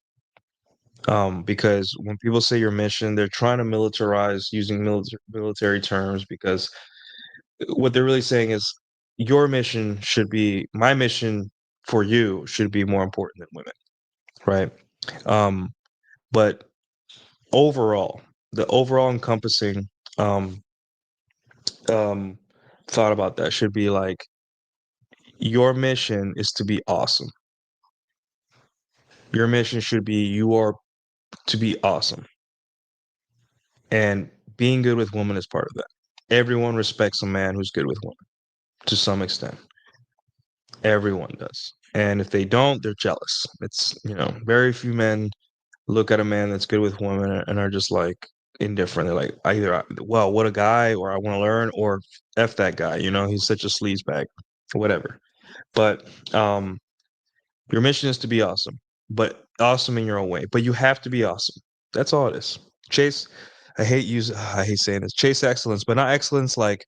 Because when people say your mission, they're trying to militarize using military terms because what they're really saying is my mission for you should be more important than women, right? Um, but overall, the overall encompassing um, um, thought about that should be like your mission is to be awesome. Your mission should be you are to be awesome. And being good with women is part of that. Everyone respects a man who's good with women to some extent. Everyone does. And if they don't, they're jealous. It's, very few men look at a man that's good with women and are just like indifferent. They're like, either, well, what a guy, or I want to learn, or F that guy, he's such a sleazebag, whatever. But your mission is to be awesome, but awesome in your own way. But you have to be awesome. That's all it is. Chase, I hate saying this. Chase excellence, but not excellence like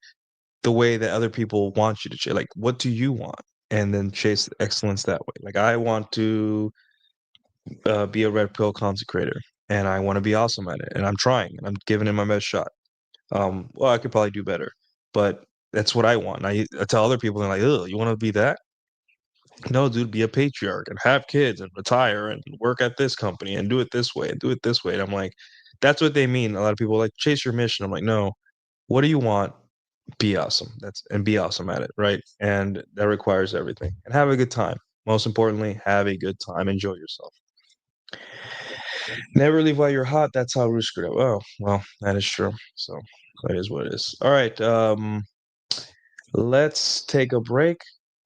the way that other people want you to chase. Like, what do you want? And then chase excellence that way. Like, I want to be a red pill consecrator, and I want to be awesome at it, and I'm trying, and I'm giving it my best shot. Well, I could probably do better, but that's what I want. And I tell other people, they're like, "Oh, you want to be that?" No, dude, be a patriarch and have kids and retire and work at this company and do it this way and do it this way. And I'm like, that's what they mean. A lot of people are like chase your mission. I'm like, no, what do you want? Be awesome. And be awesome at it, right? And that requires everything. And have a good time. Most importantly, have a good time. Enjoy yourself. Never leave while you're hot. That's how Ruth screwed up. Oh, well, that is true. So that is what it is. All right. Let's take a break.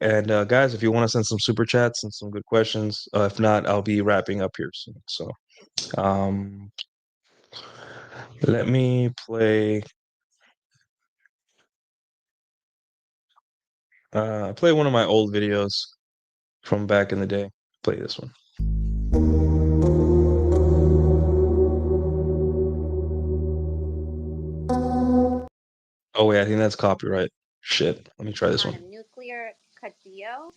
And guys, if you want to send some super chats and some good questions, if not, I'll be wrapping up here soon. So um, let me play one of my old videos from back in the day. Play this one. Oh wait, I think that's copyright. Shit. Let me try this one. Nuclear Cadillo.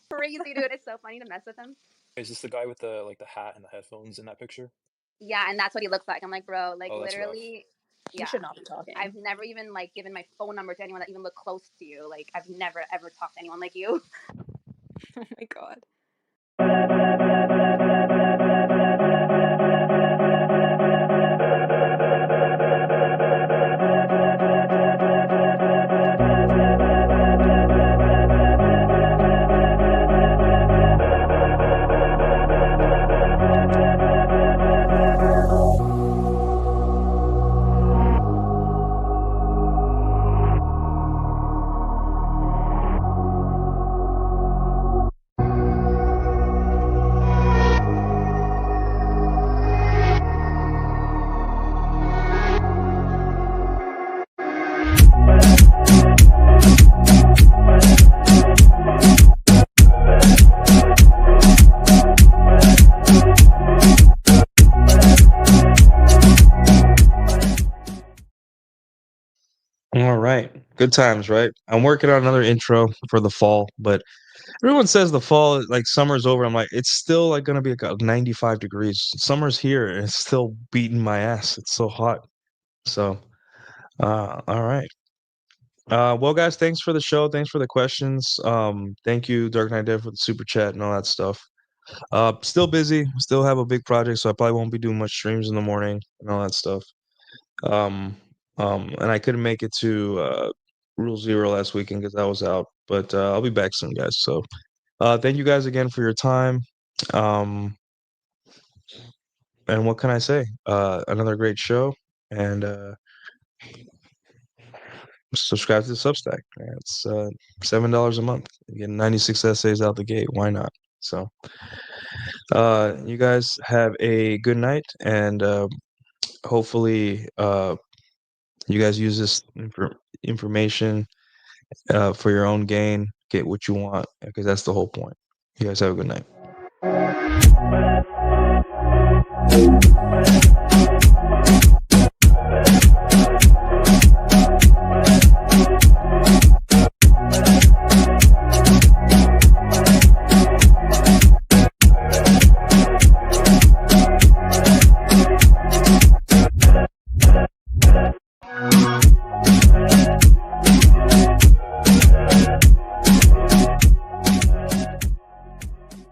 Crazy dude. It's so funny to mess with him. Is this the guy with the hat and the headphones in that picture? Yeah, and that's what he looks like. I'm like, bro, like Oh, that's rough. literally. You should not be talking. I've never even like given my phone number to anyone that even looked close to you. Like I've never ever talked to anyone like you. Oh my god. All right. Good times, right? I'm working on another intro for the fall, but everyone says the fall, like summer's over. I'm like, it's still like gonna be like 95 degrees. Summer's here and it's still beating my ass. It's so hot. So, all right. Well, guys, thanks for the show. Thanks for the questions. Thank you, Dark Knight Dev, for the super chat and all that stuff. Still busy. Still have a big project, so I probably won't be doing much streams in the morning and all that stuff. And I couldn't make it to Rule Zero last weekend because I was out, but I'll be back soon, guys. So, thank you guys again for your time. And what can I say? Another great show, and subscribe to the Substack. It's $7 a month. You get 96 essays out the gate. Why not? So, you guys have a good night, and hopefully, you guys use this information for your own gain. Get what you want, because that's the whole point. You guys have a good night.